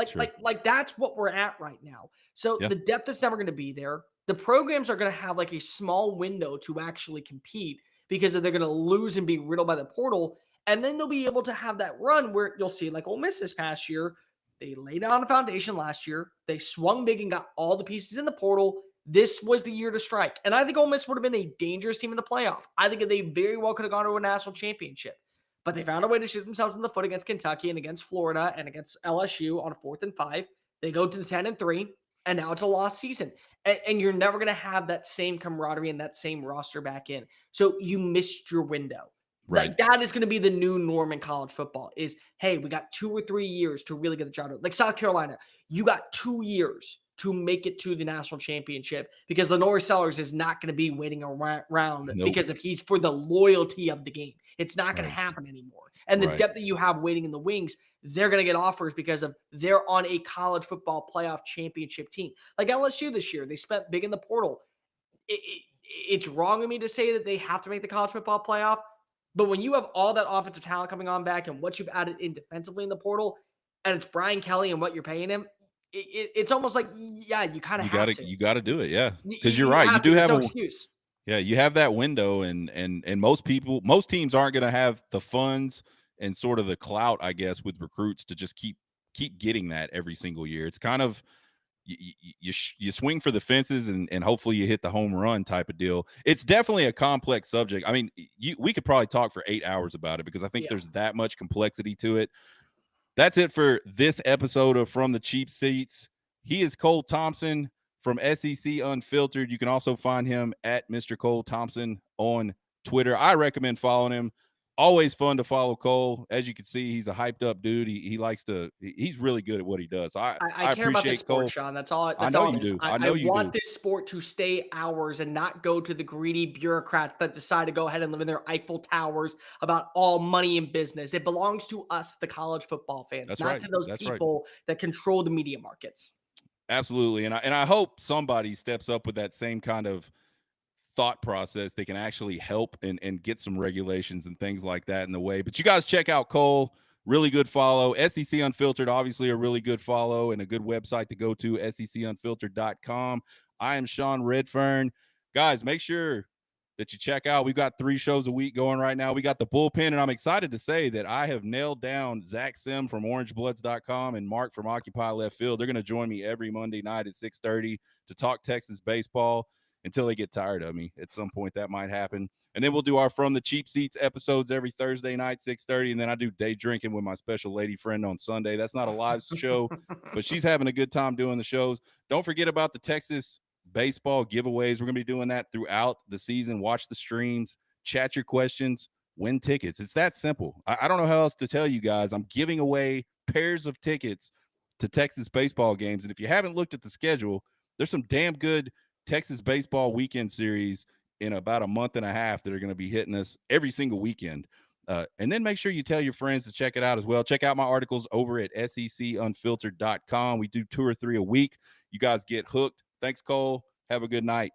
Sure. Like that's what we're at right now. So Yeah. the depth is never going to be there. The programs are going to have like a small window to actually compete because they're going to lose and be riddled by the portal. And then they'll be able to have that run where you'll see, like Ole Miss this past year, they laid down a foundation last year. They swung big and got all the pieces in the portal. This was the year to strike. And I think Ole Miss would have been a dangerous team in the playoff. I think they very well could have gone to a national championship. But they found a way to shoot themselves in the foot against Kentucky and against Florida and against LSU on a 4th and 5. They go to the 10-3, and now it's a lost season. And you're never going to have that same camaraderie and that same roster back in. So you missed your window. Like that is going to be the new norm in college football is, hey, we got 2 or 3 years to really get the job done. Like South Carolina, you got 2 years to make it to the national championship because Lenore Sellers is not going to be waiting around because if he's for the loyalty of the game. It's not going to happen anymore. And the depth that you have waiting in the wings, they're going to get offers because of they're on a college football playoff championship team. Like LSU this year, they spent big in the portal. It's wrong of me to say that they have to make the college football playoff. But when you have all that offensive talent coming on back and what you've added in defensively in the portal, and it's Brian Kelly and what you're paying him, it's almost like, yeah, you kind of have to. You got to do it, yeah. Because you're right. You do have no excuse. Yeah, you have that window, and most teams aren't going to have the funds and sort of the clout, I guess, with recruits to just keep getting that every single year. It's kind of you swing for the fences and hopefully you hit the home run type of deal. It's definitely a complex subject. I mean, we could probably talk for 8 hours about it because I think there's that much complexity to it. That's it for this episode of From the Cheap Seats. He is Cole Thompson from SEC Unfiltered. You can also find him at Mr. Cole Thompson on Twitter. I recommend following him. Always fun to follow Cole. As you can see, he's a hyped up dude. He likes to. He's really good at what he does. So I care about the sport, Cole. Sean. That's all. I know you do. I know you want this sport to stay ours and not go to the greedy bureaucrats that decide to go ahead and live in their Eiffel Towers about all money and business. It belongs to us, the college football fans, not to those people that control the media markets. Absolutely, and I hope somebody steps up with that same kind of thought process. They can actually help and get some regulations and things like that in the way. But you guys check out Cole. Really good follow. SEC Unfiltered, obviously a really good follow and a good website to go to, secunfiltered.com. I am Sean Redfern. Guys, make sure that you check out. We've got 3 shows a week going right now. We got the bullpen, and I'm excited to say that I have nailed down Zach Sim from orangebloods.com and Mark from Occupy Left Field. They're going to join me every Monday night at 6:30 to talk Texas baseball until they get tired of me. At some point that might happen. And then we'll do our From the Cheap Seats episodes every Thursday night, 6:30. And then I do day drinking with my special lady friend on Sunday. That's not a live show, but she's having a good time doing the shows. Don't forget about the Texas baseball giveaways. We're going to be doing that throughout the season. Watch the streams, chat your questions, win tickets. It's that simple. I don't know how else to tell you guys. I'm giving away pairs of tickets to Texas baseball games. And if you haven't looked at the schedule, there's some damn good Texas baseball weekend series in about a month and a half that are going to be hitting us every single weekend. And then make sure you tell your friends to check it out as well. Check out my articles over at secunfiltered.com. We do 2 or 3 a week. You guys get hooked. Thanks, Cole. Have a good night.